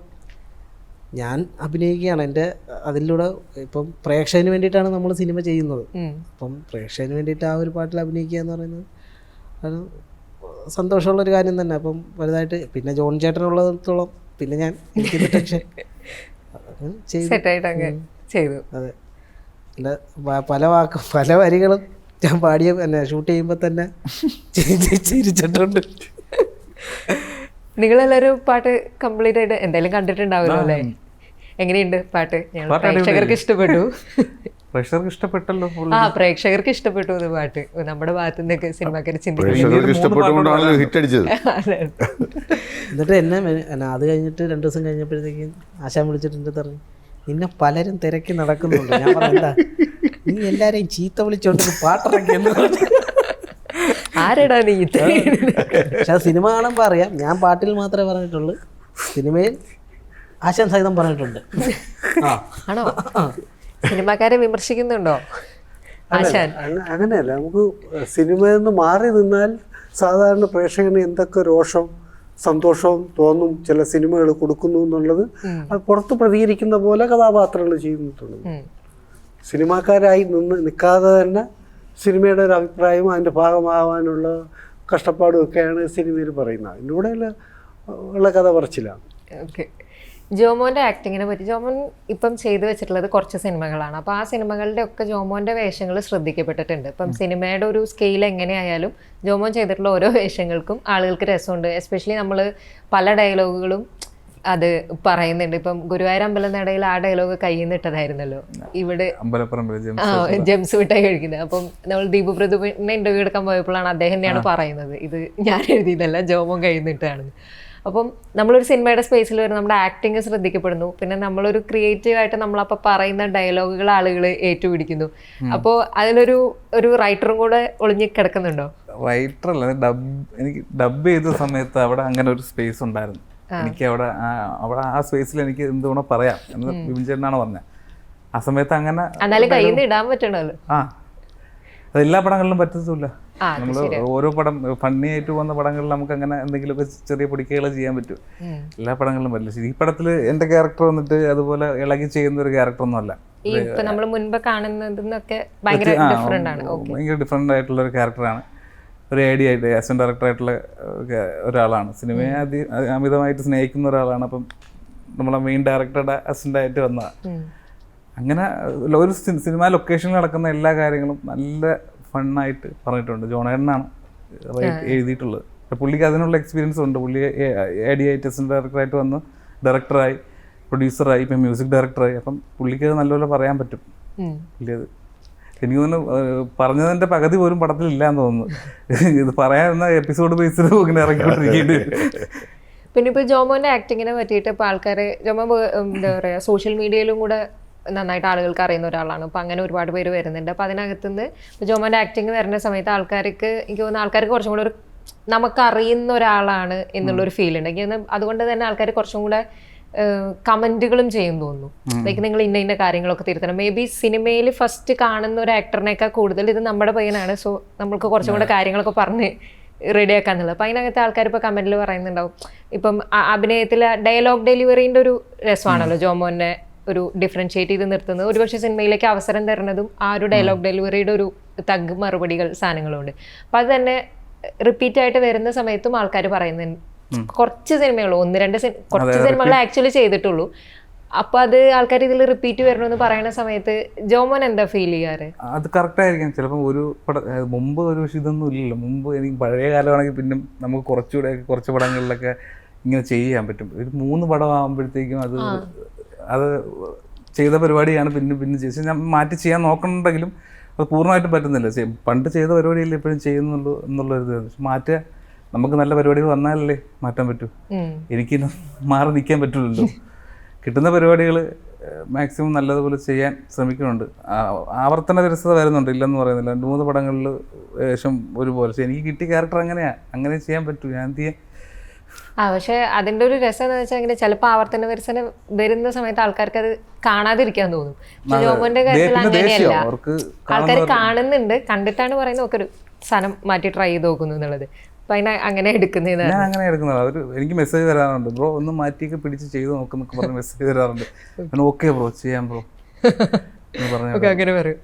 ഞാൻ അഭിനയിക്കുകയാണ്. എൻ്റെ അതിലൂടെ ഇപ്പം പ്രേക്ഷകന് വേണ്ടിയിട്ടാണ് നമ്മൾ സിനിമ ചെയ്യുന്നത്. അപ്പം പ്രേക്ഷകന് വേണ്ടിയിട്ട് ആ ഒരു പാട്ടിൽ അഭിനയിക്കുക എന്ന് പറയുന്നത് അത് സന്തോഷമുള്ളൊരു കാര്യം തന്നെ. അപ്പം വലുതായിട്ട് പിന്നെ ജോൺ ചേട്ടനുള്ളടത്തോളം പിന്നെ ഞാൻ എനിക്കിത് ടെൻഷൻ ചെയ്തു. അതെ, അല്ല പല വരികളും ഞാൻ പാടിയ തന്നെ ഷൂട്ട് ചെയ്യുമ്പോൾ തന്നെ ചിരിച്ചിട്ടുണ്ട്. നിങ്ങളെല്ലാവരും പാട്ട് കംപ്ലീറ്റ് ആയിട്ട് എന്തായാലും കണ്ടിട്ടുണ്ടാവുമല്ലോ അല്ലേ? എങ്ങനെയുണ്ട് പാട്ട്? പ്രേക്ഷകർക്ക് ഇഷ്ടപ്പെട്ടു. പ്രേക്ഷകർക്ക് ഇഷ്ടപ്പെട്ടല്ലോ. പ്രേക്ഷകർക്ക് ഇഷ്ടപ്പെട്ടു പാട്ട്. നമ്മുടെ ഭാഗത്തു നിന്നൊക്കെ സിനിമാക്കാർ എന്നിട്ട് എന്നെ അത് കഴിഞ്ഞിട്ട് 2 ദിവസം കഴിഞ്ഞപ്പോഴത്തേക്കും ആശാൻ വിളിച്ചിട്ടുണ്ട് പറഞ്ഞു, നിന്നെ പലരും തിരക്കി നടക്കുന്നുണ്ട്. ഞാൻ പറഞ്ഞ നീ എല്ലാരെയും ചീത്ത വിളിച്ചോണ്ട് പാട്ടിറക്കിയെന്ന്. ആരെടാ നീ? പക്ഷെ സിനിമ കാണുമ്പോൾ അറിയാം, ഞാൻ പാട്ടിൽ മാത്രമേ പറഞ്ഞിട്ടുള്ളൂ, സിനിമയിൽ ആശാൻ സഹിതം പറഞ്ഞിട്ടുണ്ട്. ആണോ? സിനിമാക്കാരെ വിമർശിക്കുന്നുണ്ടോ ആശാൻ? അങ്ങനെയല്ല, നമുക്ക് സിനിമയിൽ നിന്ന് മാറി നിന്നാൽ സാധാരണ പ്രേക്ഷകന് എന്തൊക്കെ രോഷം സന്തോഷവും തോന്നും ചില സിനിമകൾ കൊടുക്കുന്നു എന്നുള്ളത് അത് പുറത്ത് പ്രതികരിക്കുന്ന പോലെ കഥാപാത്രങ്ങൾ ചെയ്യുന്നുണ്ട്. സിനിമാക്കാരായി നിൽക്കാതെ തന്നെ സിനിമയുടെ ഒരു അഭിപ്രായവും അതിൻ്റെ ഭാഗമാകാനുള്ള കഷ്ടപ്പാടും ഒക്കെയാണ് സിനിമയിൽ പറയുന്നത്. അതിലൂടെ ഉള്ള കഥ പറച്ചിലാണ്. ഓക്കെ, ജോമോൻ്റെ ആക്ടിങ്ങിനെ പറ്റി ജോമോൻ ഇപ്പം ചെയ്തു വെച്ചിട്ടുള്ളത് കുറച്ച് സിനിമകളാണ്. അപ്പോൾ ആ സിനിമകളുടെ ഒക്കെ ജോമോൻ്റെ വേഷങ്ങൾ ശ്രദ്ധിക്കപ്പെട്ടിട്ടുണ്ട്. ഇപ്പം സിനിമയുടെ ഒരു സ്കെയിൽ എങ്ങനെയായാലും ജോമോൻ ചെയ്തിട്ടുള്ള ഓരോ വേഷങ്ങൾക്കും ആളുകൾക്ക് രസമുണ്ട്. എസ്പെഷ്യലി നമ്മൾ പല ഡയലോഗുകളും അത് പറയുന്നുണ്ട്. ഇപ്പം ഗുരുവായൂർ അമ്പലനടയിൽ ആ ഡയലോഗ് കയ്യിൽ നിന്ന് ഇട്ടതായിരുന്നല്ലോ, ഇവിടെ ജെംസ് മിഠായി കഴിക്കുന്നത്. അപ്പം നമ്മൾ ദീപു പ്രദീപിനെ ഇന്റർവ്യൂ എടുക്കാൻ പോയപ്പോഴാണ് അദ്ദേഹം തന്നെയാണ് പറയുന്നത്, ഇത് ഞാൻ എഴുതിയതല്ല, ജോമോൻ കയ്യിൽ നിന്ന് ഇട്ടതാണെന്ന്. അപ്പം നമ്മളൊരു സിനിമയുടെ സ്പേസിൽ വരും, നമ്മുടെ ആക്ടിങ് ശ്രദ്ധിക്കപ്പെടുന്നു. പിന്നെ നമ്മളൊരു ക്രിയേറ്റീവായിട്ട് നമ്മളപ്പോൾ പറയുന്ന ഡയലോഗുകൾ ആളുകൾ ഏറ്റുപിടിക്കുന്നു. അപ്പോൾ അതിലൊരു റൈറ്ററും കൂടെ ഒളിഞ്ഞ് കിടക്കുന്നുണ്ടോ? റൈറ്ററല്ല, എനിക്ക് ഡബ് ചെയ്ത സമയത്ത് അവിടെ അങ്ങനെ ഒരു സ്പേസ് ഉണ്ടായിരുന്നു. എനിക്ക് അവിടെ ആ സ്പേസിൽ എനിക്ക് എന്തുകൊണ്ട് പറയാം എന്ന് വിപിൻ ചേട്ടനാണ് പറഞ്ഞത്. ആ സമയത്ത് അങ്ങനെ എന്നാലും കയ്യിൽ നിന്ന് ഇടാൻ പറ്റണല്ലോ. ആ അത് എല്ലാ പടങ്ങളിലും പറ്റത്തില്ല. നമ്മൾ ഓരോ പടം ഫണ്ണി ആയിട്ട് പോകുന്ന പടങ്ങളിൽ നമുക്ക് അങ്ങനെ എന്തെങ്കിലുമൊക്കെ ചെറിയ പൊടിക്കകൾ ചെയ്യാൻ പറ്റും. എല്ലാ പടങ്ങളിലും പറ്റില്ല. ഈ പടത്തിൽ എൻ്റെ ക്യാരക്ടർ വന്നിട്ട് അതുപോലെ ഇളകി ചെയ്യുന്ന ഒരു ക്യാരക്ടറൊന്നും അല്ല. നമ്മൾ മുൻപ് കാണുന്നതിനൊക്കെ ഭയങ്കര ഡിഫറെന്റ് ആണ്. ഭയങ്കര ഡിഫറെൻ്റ് ആയിട്ടുള്ള ഒരു ക്യാരക്ടറാണ്. ഒരു ഐഡിയ ആയിട്ട് അസിസ്റ്റന്റ് ഡയറക്ടറായിട്ടുള്ള ഒരാളാണ്. സിനിമയെ അമിതമായിട്ട് സ്നേഹിക്കുന്ന ഒരാളാണ്. അപ്പം നമ്മളെ മെയിൻ ഡയറക്ടറുടെ അസിസ്റ്റൻ്റായിട്ട് വന്നതാണ്. അങ്ങനെ ഒരു സിനിമ ലൊക്കേഷനിൽ നടക്കുന്ന എല്ലാ കാര്യങ്ങളും നല്ല ഫണ്ണായിട്ട് പറഞ്ഞിട്ടുണ്ട്. ജോണേട്ടനാണ് എഴുതിയിട്ടുള്ളത്. പുള്ളിക്ക് അതിനുള്ള എക്സ്പീരിയൻസ് ഉണ്ട്. പുള്ളി ഐഡിയ ആയിട്ട് അസിസ്റ്റന്റ് ഡയറക്ടറായിട്ട് വന്ന് ഡയറക്ടറായി, പ്രൊഡ്യൂസറായി, ഇപ്പം മ്യൂസിക് ഡയറക്ടറായി. അപ്പം പുള്ളിക്ക് അത് നല്ലപോലെ പറയാൻ പറ്റും. പുള്ളിയത് എനിക്ക് തോന്നുന്നു പറഞ്ഞതിൻ്റെ പകുതി പോലും പടത്തിലില്ല എന്ന് തോന്നുന്നു. ഇത് പറയാവുന്ന എപ്പിസോഡ് ബേസിൽ ഇങ്ങനെ ഇറങ്ങിക്കൊണ്ടിരിക്കേണ്ടി വരും. പിന്നെ ഇപ്പോൾ ജോമോൻ്റെ ആക്ടിങ്ങിനെ പറ്റിയിട്ട് ഇപ്പോൾ ആൾക്കാർ ജോമോ എന്താ പറയുക സോഷ്യൽ മീഡിയയിലും കൂടെ നന്നായിട്ട് ആളുകൾക്ക് അറിയുന്ന ഒരാളാണ്. അപ്പോൾ അങ്ങനെ ഒരുപാട് പേര് വരുന്നുണ്ട്. അപ്പോൾ അതിനകത്തുനിന്ന് ഇപ്പോൾ ജോമോൻ്റെ ആക്ടിങ് വരുന്ന സമയത്ത് ആൾക്കാർക്ക് എനിക്ക് തോന്നുന്നു ആൾക്കാർക്ക് കുറച്ചും കൂടെ ഒരു നമുക്കറിയുന്ന ഒരാളാണ് എന്നുള്ളൊരു ഫീൽ ഉണ്ട്. എനിക്ക് തോന്നുന്നു അതുകൊണ്ട് തന്നെ ആൾക്കാർ കുറച്ചും കൂടെ കമൻറ്റുകളും ചെയ്യും തോന്നുന്നു. ലൈക്ക് നിങ്ങൾ ഇന്ന ഇന്ന കാര്യങ്ങളൊക്കെ തിരുത്തണം. മേ ബി സിനിമയിൽ ഫസ്റ്റ് കാണുന്ന ഒരു ആക്ടറിനേക്കാൾ കൂടുതൽ ഇത് നമ്മുടെ പയ്യനാണ്, സോ നമ്മൾക്ക് കുറച്ചും കൂടെ കാര്യങ്ങളൊക്കെ പറഞ്ഞ് റെഡിയാക്കാന്നുള്ളത്. അപ്പോൾ അതിനകത്ത് ആൾക്കാർ ഇപ്പോൾ കമൻറ്റിൽ പറയുന്നുണ്ടാവും. ഇപ്പം അഭിനയത്തിൽ ഡയലോഗ് ഡെലിവറീൻ്റെ ഒരു രസമാണല്ലോ ജോമോനെ ഒരു ഡിഫറൻഷിയേറ്റ് ചെയ്ത് നിർത്തുന്നത്. ഒരുപക്ഷെ സിനിമയിലേക്ക് അവസരം തരുന്നതും ആ ഒരു ഡയലോഗ് ഡെലിവറിയുടെ ഒരു തഗ് മറുപടികൾ സാധനങ്ങളുണ്ട്. അപ്പം അത് തന്നെ റിപ്പീറ്റ് ആയിട്ട് വരുന്ന സമയത്തും ആൾക്കാർ പറയുന്നുണ്ട്. കുറച്ച് സിനിമകൾ കുറച്ച് സിനിമകൾ ആക്ച്വലി ചെയ്തിട്ടുള്ളൂ. അപ്പൊ അത് ആൾക്കാർ ഇതിൽ റിപ്പീറ്റ് വരണമെന്ന് പറയുന്ന സമയത്ത് ജോമോൻ എന്താ ഫീൽ ചെയ്യാറ്? അത് കറക്റ്റ് ആയിരിക്കും. ചിലപ്പോൾ ഒരു മുമ്പ് ഒരു പക്ഷേ ഇതൊന്നും ഇല്ലല്ലോ. മുമ്പ് എനിക്ക് പഴയ കാലമാണെങ്കിൽ പിന്നെ നമുക്ക് കുറച്ച് പടങ്ങളിലൊക്കെ ഇങ്ങനെ ചെയ്യാൻ പറ്റും. ഒരു 3 പടം ആകുമ്പോഴത്തേക്കും അത് ചെയ്ത പരിപാടിയാണ് പിന്നെ ചെയ്ത് ഞാൻ മാറ്റി ചെയ്യാൻ നോക്കണമെങ്കിലും അത് പൂർണ്ണമായിട്ടും പറ്റുന്നില്ല. പണ്ട് ചെയ്ത പരിപാടിയല്ലേ ഇപ്പോഴും ചെയ്യുന്നുള്ളൂ എന്നുള്ളൊരു മാറ്റുക. നമുക്ക് നല്ല പരിപാടികൾ വന്നാലല്ലേ മാറ്റാൻ പറ്റൂ. എനിക്ക് മാറി നിൽക്കാൻ പറ്റില്ലല്ലോ. കിട്ടുന്ന പരിപാടികൾ മാക്സിമം നല്ലതുപോലെ ചെയ്യാൻ ശ്രമിക്കുന്നുണ്ട്. ആവർത്തന വിരസത വരുന്നുണ്ട്, ഇല്ലെന്ന് പറയുന്നില്ല. 2-3 പടങ്ങളിൽ ശേഷം ഒരുപോലെ. പക്ഷേ എനിക്ക് കിട്ടിയ ക്യാരക്ടർ അങ്ങനെ ചെയ്യാൻ പറ്റൂ. ഞാൻ എന്ത് ചെയ്യാൻ? പക്ഷെ അതിന്റെ ഒരു രസം എന്ന് വെച്ചാൽ ഇങ്ങനെ ചിലപ്പോൾ ആവർത്തന വിരസന വരുന്ന സമയത്ത് ആൾക്കാർക്ക് അത് കാണാതിരിക്കാൻ തോന്നും. ജോമോന്റെ കാര്യത്തിൽ അങ്ങനെയല്ല. ആൾക്കാർ കാണുന്നുണ്ട്, കണ്ടിട്ടാണ് പറയുന്നത് ഒക്കെ ഒരു സാധനം മാറ്റി ട്രൈ ചെയ്ത് നോക്കുന്നു എന്നുള്ളത്. അപ്പൊ അങ്ങനെ എടുക്കുന്നത് ഞാൻ അങ്ങനെ എടുക്കുന്നത്. അവർ എനിക്ക് മെസ്സേജ് തരാറുണ്ട്, ബ്രോ ഒന്ന് മാറ്റിയൊക്കെ പിടിച്ച് ചെയ്ത് നോക്കുന്നൊക്കെ പറഞ്ഞ് മെസ്സേജ് തരാറുണ്ട്. ഓക്കെ ബ്രോ ചെയ്യാം ബ്രോ ഓക്കെ അങ്ങനെ പറയും.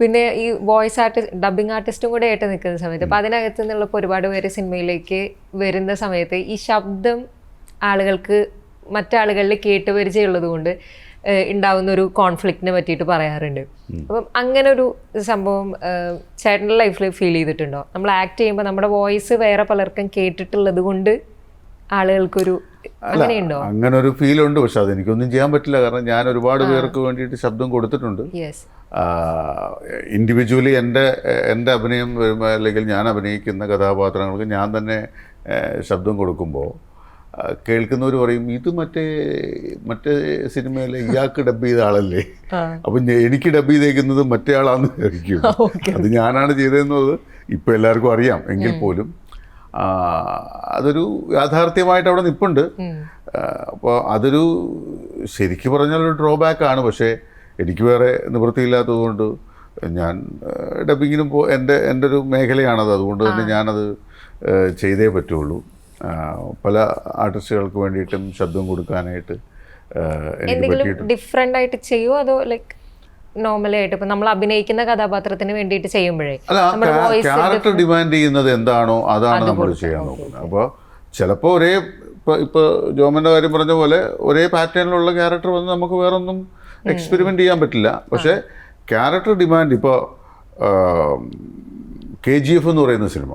പിന്നെ ഈ വോയിസ് ആർട്ടിസ്റ്റ് ഡബിങ് ആർട്ടിസ്റ്റും കൂടെ ആയിട്ട് നിൽക്കുന്ന സമയത്ത് അപ്പം അതിനകത്ത് നിന്നുള്ളപ്പോൾ ഒരുപാട് പേര് സിനിമയിലേക്ക് വരുന്ന സമയത്ത് ഈ ശബ്ദം ആളുകൾക്ക് മറ്റാളുകളിൽ കേട്ടുപരിചയമുള്ളത് കൊണ്ട് ഉണ്ടാവുന്ന ഒരു കോൺഫ്ലിക്റ്റിനെ പറ്റിയിട്ട് പറയാറുണ്ട്. അപ്പം അങ്ങനെ ഒരു സംഭവം ചേട്ടൻ്റെ ലൈഫിൽ ഫീൽ ചെയ്തിട്ടുണ്ടോ? നമ്മൾ ആക്ട് ചെയ്യുമ്പോൾ നമ്മുടെ വോയിസ് വേറെ പലർക്കും കേട്ടിട്ടുള്ളത് കൊണ്ട് ആളുകൾക്കൊരു അങ്ങനെയുണ്ടോ? അങ്ങനെ ഒരു ഫീൽ ഉണ്ട്. പക്ഷെ അതെനിക്കൊന്നും ചെയ്യാൻ പറ്റില്ല. കാരണം ഞാൻ ഒരുപാട് പേർക്ക് വേണ്ടിയിട്ട് ശബ്ദം കൊടുത്തിട്ടുണ്ട്. ഇൻഡിവിജ്വലി എൻ്റെ അഭിനയം വരുമ്പോൾ അല്ലെങ്കിൽ ഞാൻ അഭിനയിക്കുന്ന കഥാപാത്രങ്ങൾക്ക് ഞാൻ തന്നെ ശബ്ദം കൊടുക്കുമ്പോൾ കേൾക്കുന്നവർ പറയും, ഇത് മറ്റേ സിനിമയിലെ ഇയാൾക്ക് ഡബ് ചെയ്ത ആളല്ലേ, അപ്പം എനിക്ക് ഡബ് ചെയ്തേക്കുന്നത് മറ്റേ ആളാന്ന് വിചാരിക്കും. അത് ഞാനാണ് ചെയ്തതെന്നത് ഇപ്പം എല്ലാവർക്കും അറിയാം. എങ്കിൽ പോലും അതൊരു യാഥാർത്ഥ്യമായിട്ട് അവിടെ നിൽപ്പുണ്ട്. അപ്പോൾ അതൊരു ശരിക്കും പറഞ്ഞാൽ ഒരു ഡ്രോബാക്കാണ്. പക്ഷേ എനിക്ക് വേറെ നിവൃത്തിയില്ലാത്തതുകൊണ്ട് ഞാൻ ഡബിങ്ങിനും എൻ്റെ ഒരു മേഖലയാണത്. അതുകൊണ്ട് തന്നെ ഞാനത് ചെയ്തേ പറ്റുള്ളൂ. പല ആർട്ടിസ്റ്റുകൾക്ക് വേണ്ടിയിട്ടും ശബ്ദം കൊടുക്കാനായിട്ട് എനിക്ക് പറ്റിയിട്ടുണ്ട്. ഡിഫറെൻ്റ് ആയിട്ട് ചെയ്യുമോ അതോ ലൈക്ക് നോർമലായിട്ട് ഇപ്പം നമ്മൾ അഭിനയിക്കുന്ന കഥാപാത്രത്തിന് വേണ്ടിയിട്ട് ചെയ്യുമ്പോഴേ ക്യാരക്ടർ ഡിമാൻഡ് ചെയ്യുന്നത് എന്താണോ അതാണ് നമ്മൾ ചെയ്യാൻ നോക്കുന്നത്. അപ്പോൾ ചിലപ്പോൾ ഇപ്പോൾ ജോമൻ്റെ കാര്യം പറഞ്ഞ പോലെ ഒരേ പാറ്റേണിലുള്ള ക്യാരക്ടർ വന്ന് നമുക്ക് വേറൊന്നും എക്സ്പെരിമെൻ്റ് ചെയ്യാൻ പറ്റില്ല. പക്ഷേ ക്യാരക്ടർ ഡിമാൻഡ് ഇപ്പോൾ KGF എന്ന് പറയുന്ന സിനിമ,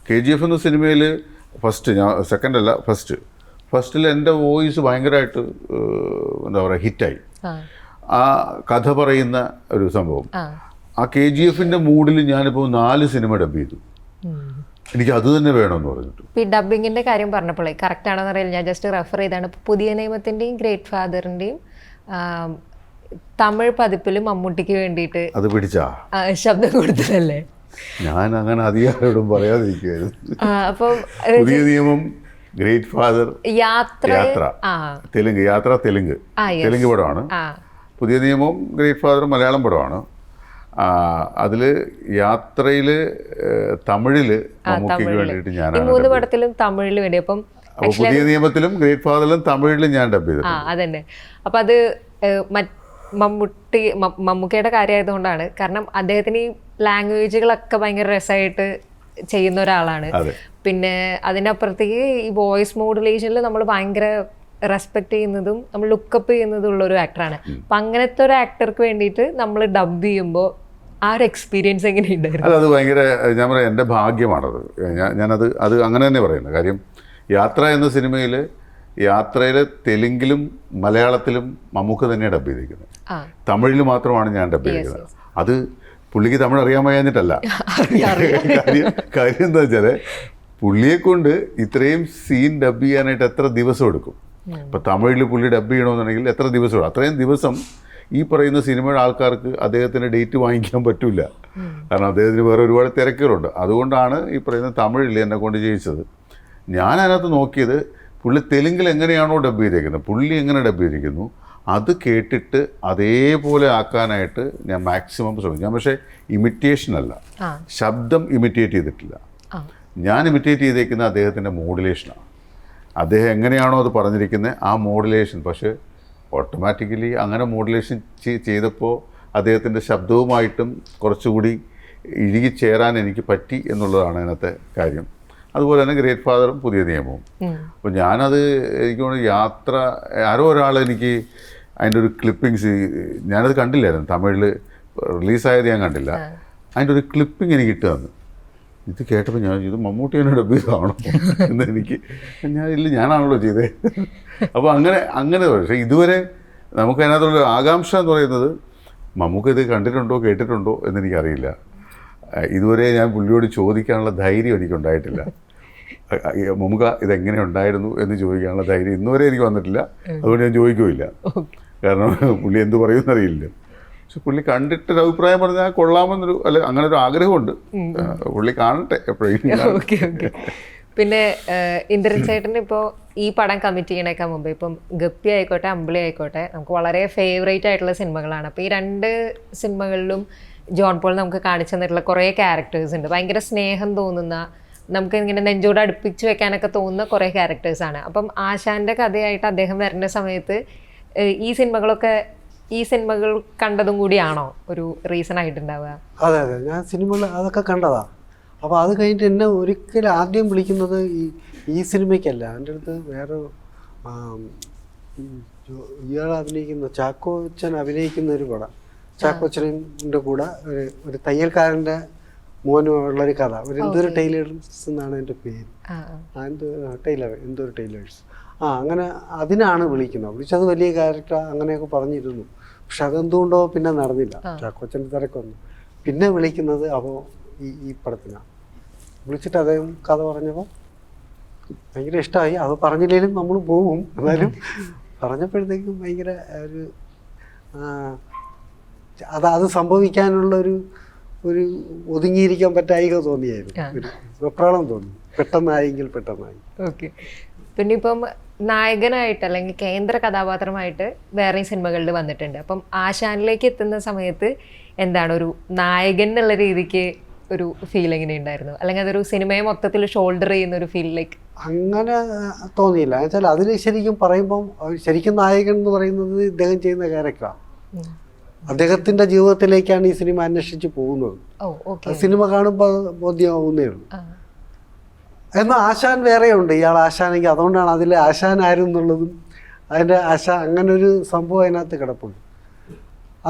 KGF എന്ന സിനിമയിൽ ഫസ്റ്റിൽ എൻ്റെ വോയിസ് ഭയങ്കരമായിട്ട് എന്താ പറയുക ഹിറ്റായി. ആ കഥ പറയുന്ന ഒരു സംഭവം. ആ KGF-ന്റെ മൂഡിൽ ഞാനിപ്പോൾ 4 സിനിമ ഡബ് ചെയ്തു. എനിക്ക് അത് തന്നെ വേണമെന്ന് പറഞ്ഞിട്ട്. ഈ ഡബിങ്ങിൻ്റെ കാര്യം പറഞ്ഞപ്പോഴേ കറക്റ്റ് ആണോന്ന് അറിയില്ല, ഞാൻ ജസ്റ്റ് റെഫർ ചെയ്താണ്. പുതിയ നിയമത്തിൻ്റെയും ഗ്രേറ്റ് ഫാദറിൻ്റെയും തമിഴ് പതിപ്പിലും മമ്മൂട്ടിക്ക് വേണ്ടിയിട്ട് അത് പിടിച്ചാ ശബ്ദം കൊടുത്തതല്ലേ? ഞാൻ അങ്ങനെ അധികാരോടും പറയാതിരിക്കുമായിരുന്നു. അപ്പം പുതിയ നിയമം, ഗ്രേറ്റ് ഫാദർ, യാത്ര തെലുങ്ക് പടമാണ്. പുതിയ നിയമവും ഗ്രേറ്റ് ഫാദറും മലയാളം പടമാണ്. അതിൽ യാത്രയിൽ തമിഴിൽ മമ്മൂക്കയ്ക്ക് വേണ്ടിയിട്ട് ഞാനാണ്. 3 പടത്തിലും തമിഴിൽ വേണ്ടി. അപ്പം അപ്പോൾ പുതിയ നിയമത്തിലും ഗ്രേറ്റ് ഫാദറിലും തമിഴിലും ഞാൻ ഡബ് ചെയ്തു. അതന്നെ. അപ്പം അത് മമ്മൂക്കയുടെ കാര്യമായതുകൊണ്ടാണ്. കാരണം അദ്ദേഹത്തിന് ഈ ലാംഗ്വേജുകളൊക്കെ ഭയങ്കര രസമായിട്ട് ചെയ്യുന്ന ഒരാളാണ്. പിന്നെ അതിനപ്പുറത്തേക്ക് ഈ വോയിസ് മോഡുലേഷനിൽ നമ്മൾ ഭയങ്കര റെസ്പെക്ട് ചെയ്യുന്നതും നമ്മൾ ലുക്കപ്പ് ചെയ്യുന്നതും ഉള്ള ഒരു ആക്ടറാണ്. അപ്പം അങ്ങനത്തെ ഒരു ആക്ടർക്ക് വേണ്ടിയിട്ട് നമ്മൾ ഡബ് ചെയ്യുമ്പോൾ ആ ഒരു എക്സ്പീരിയൻസ് എങ്ങനെയുണ്ടായിരുന്നു? അത് ഭയങ്കര, ഞാൻ പറയാം, എൻ്റെ ഭാഗ്യമാണത്. ഞാനത് അങ്ങനെ തന്നെ പറയുന്നത്. കാര്യം യാത്ര എന്ന സിനിമയിൽ യാത്രയിൽ തെലുങ്കിലും മലയാളത്തിലും മമ്മൂക്ക തന്നെയാണ് ഡബ് ചെയ്തിരിക്കുന്നത്. തമിഴിൽ മാത്രമാണ് ഞാൻ ഡബ് ചെയ്തിരിക്കുന്നത്. അത് പുള്ളിക്ക് തമിഴ് അറിയാൻ വയ്യാഞ്ഞിട്ടല്ല. കാര്യം എന്താ വെച്ചാൽ പുള്ളിയെ കൊണ്ട് ഇത്രയും സീൻ ഡബ് ചെയ്യാനായിട്ട് എത്ര ദിവസം എടുക്കും. ഇപ്പം തമിഴിൽ പുള്ളി ഡബ് ചെയ്യണമെന്നുണ്ടെങ്കിൽ എത്ര ദിവസം എടുക്കും. അത്രയും ദിവസം ഈ പറയുന്ന സിനിമയുടെ ആൾക്കാർക്ക് അദ്ദേഹത്തിൻ്റെ ഡേറ്റ് വാങ്ങിക്കാൻ പറ്റില്ല. കാരണം അദ്ദേഹത്തിന് വേറെ ഒരുപാട് തിരക്കുകളുണ്ട്. അതുകൊണ്ടാണ് ഈ പറയുന്ന തമിഴിൽ എന്നെ കൊണ്ട് ചെയ്യിച്ചത്. ഞാൻ അതിനകത്ത് നോക്കിയത് പുള്ളി തെലുങ്കിൽ എങ്ങനെയാണോ ഡബ് ചെയ്തേക്കുന്നത്, പുള്ളി എങ്ങനെ ഡബ് ചെയ്തിരിക്കുന്നു അത് കേട്ടിട്ട് അതേപോലെ ആക്കാനായിട്ട് ഞാൻ മാക്സിമം ശ്രമിക്കും. ഞാൻ പക്ഷേ ഇമിറ്റേഷൻ അല്ല, ശബ്ദം ഇമിറ്റേറ്റ് ചെയ്തിട്ടില്ല. ഞാൻ ഇമിറ്റേറ്റ് ചെയ്തേക്കുന്നത് അദ്ദേഹത്തിൻ്റെ മോഡുലേഷനാണ്. അദ്ദേഹം എങ്ങനെയാണോ അത് പറഞ്ഞിരിക്കുന്നത് ആ മോഡുലേഷൻ. പക്ഷേ ഓട്ടോമാറ്റിക്കലി അങ്ങനെ മോഡുലേഷൻ ചെയ്തപ്പോൾ അദ്ദേഹത്തിൻ്റെ ശബ്ദവുമായിട്ടും കുറച്ചുകൂടി ഇഴുകിച്ചേരാൻ എനിക്ക് പറ്റി എന്നുള്ളതാണ് അതിനകത്തെ കാര്യം. അതുപോലെ തന്നെ ഗ്രേറ്റ് ഫാദറും പുതിയ നിയമവും. അപ്പോൾ ഞാനത് എനിക്ക് തോന്നുന്നു യാത്ര ആരോ ഒരാൾ എനിക്ക് അതിൻ്റെ ഒരു ക്ലിപ്പിങ്സ്, ഞാനത് കണ്ടില്ലായിരുന്നു, തമിഴിൽ റിലീസായത് ഞാൻ കണ്ടില്ല. അതിൻ്റെ ഒരു ക്ലിപ്പിംഗ് എനിക്ക് ഇട്ട് തന്നു. ഇത് കേട്ടപ്പോൾ ഞാൻ ഇത് മമ്മൂട്ടിയുടെ ഡബ് ചെയ്താണോ എന്ന് എനിക്ക് ഞാനാണല്ലോ ചെയ്തേ. അപ്പോൾ അങ്ങനെ പക്ഷേ ഇതുവരെ നമുക്ക് അതിനകത്തുള്ള ആകാംക്ഷ എന്ന് പറയുന്നത് മമ്മൂക്ക ഇത് കണ്ടിട്ടുണ്ടോ കേട്ടിട്ടുണ്ടോ എന്നെനിക്കറിയില്ല. ഇതുവരെ ഞാൻ പുള്ളിയോട് ചോദിക്കാനുള്ള ധൈര്യം എനിക്കുണ്ടായിട്ടില്ല. മമ്മൂക്ക ഇതെങ്ങനെ ഉണ്ടായിരുന്നു എന്ന് ചോദിക്കാനുള്ള ധൈര്യം ഇന്നുവരെ എനിക്ക് വന്നിട്ടില്ല. അതുകൊണ്ട് ഞാൻ ചോദിക്കുകയില്ല. കാരണം പുള്ളി എന്ത് പറയുമെന്നറിയില്ല. പക്ഷെ പുള്ളി കണ്ടിട്ടൊരു അഭിപ്രായം പറഞ്ഞാൽ കൊള്ളാമെന്നൊരു അങ്ങനെ ഒരു ആഗ്രഹമുണ്ട്. പുള്ളി കാണട്ടെ എപ്പോഴെങ്കിലും. പിന്നെ ഇന്ദ്രൻ ചേട്ടൻ ഇപ്പോൾ ഈ പടം കമ്മിറ്റ് ചെയ്യണേക്കാൾ മുമ്പ് ഇപ്പം ഗപ്പി ആയിക്കോട്ടെ അമ്പിളി ആയിക്കോട്ടെ നമുക്ക് വളരെ ഫേവറേറ്റ് ആയിട്ടുള്ള സിനിമകളാണ്. അപ്പോൾ ഈ 2 സിനിമകളിലും ജോൺ പോൾ നമുക്ക് കാണിച്ചു തന്നിട്ടുള്ള കുറേ ക്യാരക്ടേഴ്സ് ഉണ്ട്. ഭയങ്കര സ്നേഹം തോന്നുന്ന, നമുക്ക് ഇങ്ങനെ നെഞ്ചോട് അടുപ്പിച്ച് വെക്കാനൊക്കെ തോന്നുന്ന കുറേ ക്യാരക്ടേഴ്സാണ്. അപ്പം ആശാൻ്റെ കഥയായിട്ട് അദ്ദേഹം വരുന്ന സമയത്ത് ഈ സിനിമകൾ കണ്ടതും കൂടിയാണോ ഒരു റീസൺ ആയിട്ടുണ്ടാവുക? അതെ, ഞാൻ സിനിമകൾ അതൊക്കെ കണ്ടതാ. അപ്പോൾ അത് കഴിഞ്ഞിട്ട് എന്നെ ഒരിക്കലും ആദ്യം വിളിക്കുന്നത് ഈ സിനിമയ്ക്കല്ല, എൻ്റെ അടുത്ത് വേറെ ഇയാൾ അഭിനയിക്കുന്ന ചാക്കോച്ചൻ അഭിനയിക്കുന്ന ഒരു പടം, ചാക്കോച്ചൻ്റെ കൂടെ ഒരു തയ്യൽക്കാരൻ്റെ മോനുള്ളൊരു കഥ, എന്തൊരു ടൈലേഴ്സ് എന്നാണ് എൻ്റെ പേര്, എന്തൊരു ടൈലേഴ്സ്, അങ്ങനെ അതിനാണ് വിളിച്ചത്. വലിയ ക്യാരക്ടർ അങ്ങനെയൊക്കെ പറഞ്ഞിരുന്നു. പക്ഷെ അതെന്തുകൊണ്ടോ പിന്നെ നടന്നില്ല, ചാക്കോച്ചൻ്റെ തിരക്കൊന്നും. പിന്നെ വിളിക്കുന്നത് അപ്പോൾ ഈ പടത്തിനാണ് വിളിച്ചിട്ട് അദ്ദേഹം കഥ പറഞ്ഞപ്പോൾ ഭയങ്കര ഇഷ്ടമായി. അത് പറഞ്ഞില്ലെങ്കിലും നമ്മൾ പോകും. എന്നാലും പറഞ്ഞപ്പോഴത്തേക്കും ഭയങ്കര ഒരു അത് സംഭവിക്കാനുള്ള ഒരു ഒതുങ്ങിയിരിക്കാൻ പറ്റായിക തോന്നിയായിരുന്നു. ഒരു വെപ്രാളം തോന്നി, പെട്ടെന്നായെങ്കിൽ പെട്ടെന്നായി. ഓക്കെ. പിന്നെ ഇപ്പം നായകനായിട്ട് അല്ലെങ്കിൽ കേന്ദ്ര കഥാപാത്രമായിട്ട് വേറെയും സിനിമകളിൽ വന്നിട്ടുണ്ട്. അപ്പം ആശാനിലേക്ക് എത്തുന്ന സമയത്ത് എന്താണ് ഒരു നായകൻ എന്നുള്ള രീതിക്ക് ഒരു ഫീൽ എങ്ങനെ ഉണ്ടായിരുന്നു? അല്ലെങ്കിൽ അതൊരു സിനിമയെ മൊത്തത്തിൽ ഷോൾഡർ ചെയ്യുന്ന ഒരു ഫീൽ ലൈക്ക് അങ്ങനെ തോന്നിയില്ല. എന്നുവെച്ചാൽ അതിൽ ശരിക്കും പറയുമ്പം ശരിക്കും നായകൻ എന്ന് പറയുന്നത് ഇദ്ദേഹം ചെയ്യുന്ന ക്യാരക്ടറാണ്. അദ്ദേഹത്തിൻ്റെ ജീവിതത്തിലേക്കാണ് ഈ സിനിമ അന്വേഷിച്ച് പോകുന്നത്. സിനിമ കാണുമ്പോൾ ബോധ്യമാവുന്നേ ഉള്ളൂ. എന്നാൽ ആശാൻ വേറെയുണ്ട്. ഇയാൾ ആശാനെങ്കിൽ അതുകൊണ്ടാണ് അതിലെ ആശാൻ ആരും എന്നുള്ളതും അതിൻ്റെ അങ്ങനൊരു സംഭവം അതിനകത്ത് കിടപ്പുണ്ട്.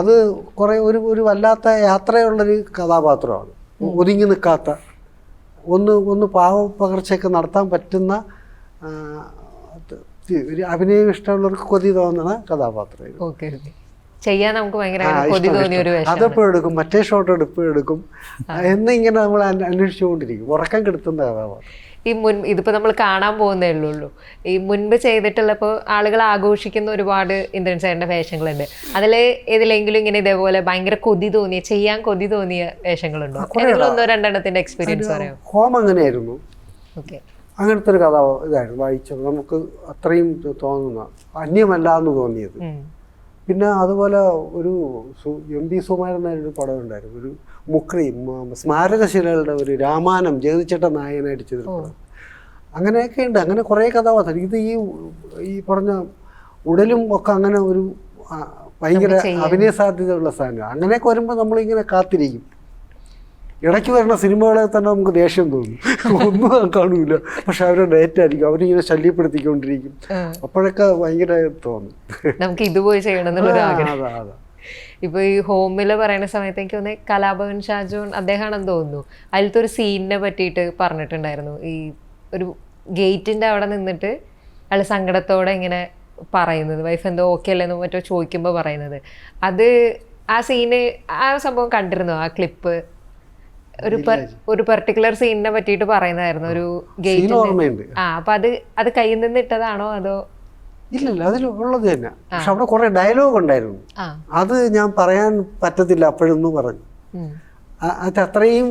അത് കുറേ ഒരു വല്ലാത്ത യാത്രയുള്ളൊരു കഥാപാത്രമാണ്. ഒതുങ്ങി നിൽക്കാത്ത, ഒന്ന് പാവപ്പകർച്ചയൊക്കെ നടത്താൻ പറ്റുന്ന, ഒരു അഭിനയം ഇഷ്ടമുള്ളവർക്ക് കൊതി തോന്നുന്ന കഥാപാത്രം. ചെയ്യാൻ നമുക്ക് അതെപ്പോഴും എടുക്കും, മറ്റേ ഷോട്ട് എടുക്കും എന്നിങ്ങനെ നമ്മൾ അന്വേഷിച്ചുകൊണ്ടിരിക്കും. ഉറക്കം കെടുത്തുന്ന കഥാപാത്രം. ഇതിപ്പോൾ നമ്മൾ കാണാൻ പോകുന്നേ ഉള്ളൂ. ഈ മുൻപ് ചെയ്തിട്ടുള്ളപ്പോൾ ആളുകൾ ആഘോഷിക്കുന്ന ഒരുപാട് ഇന്ദ്രൻ സാറിൻ്റെ വേഷങ്ങളുണ്ട്. അതിൽ ഏതിലെങ്കിലും ഇങ്ങനെ ഇതേപോലെ ഭയങ്കര ചെയ്യാൻ കൊതി തോന്നിയ വേഷങ്ങളുണ്ടോ? ഒന്നോ രണ്ടെണ്ണത്തിൻ്റെ എക്സ്പീരിയൻസ് പറയാം. ഹോം അങ്ങനെയായിരുന്നു. ഓക്കെ, അങ്ങനത്തെ ഒരു കഥ ഇതായിരുന്നു വായിച്ചത്. നമുക്ക് അത്രയും തോന്നുന്ന അന്യമല്ല എന്ന് തോന്നിയത്. പിന്നെ അതുപോലെ ഒരു MB സുകുമാരൻ നായരുടെ പടം ഉണ്ടായിരുന്നു, ഒരു മുക്രി സ്മാരകശിലകളുടെ ഒരു രാമായണം ജഗതിച്ചേട്ട നായകനായിട്ട് ചെയ്തിട്ടുണ്ട്. അങ്ങനെയൊക്കെ ഉണ്ട്. അങ്ങനെ കുറേ കഥാപാത്രം ഇത് ഈ പറഞ്ഞ ഉടലും ഒക്കെ അങ്ങനെ ഒരു ഭയങ്കര അഭിനയ സാധ്യതയുള്ള സാധനം. അങ്ങനെയൊക്കെ വരുമ്പോൾ നമ്മളിങ്ങനെ കാത്തിരിക്കും. ഇടയ്ക്ക് വരുന്ന സിനിമകളെ തന്നെ നമുക്ക് ദേഷ്യം തോന്നും, ഒന്നും കാണൂല, പക്ഷെ അവരുടെ ഡേറ്റ് ആയിരിക്കും, അവരിങ്ങനെ ശല്യപ്പെടുത്തിക്കൊണ്ടിരിക്കും. അപ്പോഴൊക്കെ ഭയങ്കര തോന്നും നമുക്ക് ഇതുപോയി ചെയ്യണമെന്നുള്ള ആഗ്രഹം. ഇപ്പൊ ഈ ഹോമില് പറയുന്ന സമയത്ത് എനിക്ക് തോന്നുന്നത് കലാഭവൻ ഷാജോൺ അദ്ദേഹമാണെന്ന് തോന്നുന്നു, അതിലത്തെ ഒരു സീനിനെ പറ്റിയിട്ട് പറഞ്ഞിട്ടുണ്ടായിരുന്നു. ഈ ഒരു ഗേറ്റിന്റെ അവിടെ നിന്നിട്ട് അയാൾ സങ്കടത്തോടെ ഇങ്ങനെ പറയുന്നത്, വൈഫ് എന്തോ ഓക്കെ അല്ലെന്നോ മറ്റോ ചോദിക്കുമ്പോൾ പറയുന്നത്, അത് ആ സീന് ആ സംഭവം കണ്ടിരുന്നു, ആ ക്ലിപ്പ് ഒരു പെർട്ടിക്കുലർ സീനിനെ പറ്റിയിട്ട് പറയുന്നതായിരുന്നു, ഒരു ഗേറ്റ്. അപ്പൊ അത് കയ്യിൽ നിന്ന് ഇട്ടതാണോ അതോ? ഇല്ലല്ല, അതിൽ ഉള്ളത് തന്നെ. പക്ഷെ അവിടെ കുറെ ഡയലോഗ് ഉണ്ടായിരുന്നു, അത് ഞാൻ പറയാൻ പറ്റത്തില്ല അപ്പോഴൊന്നും പറഞ്ഞു. അത് അത്രയും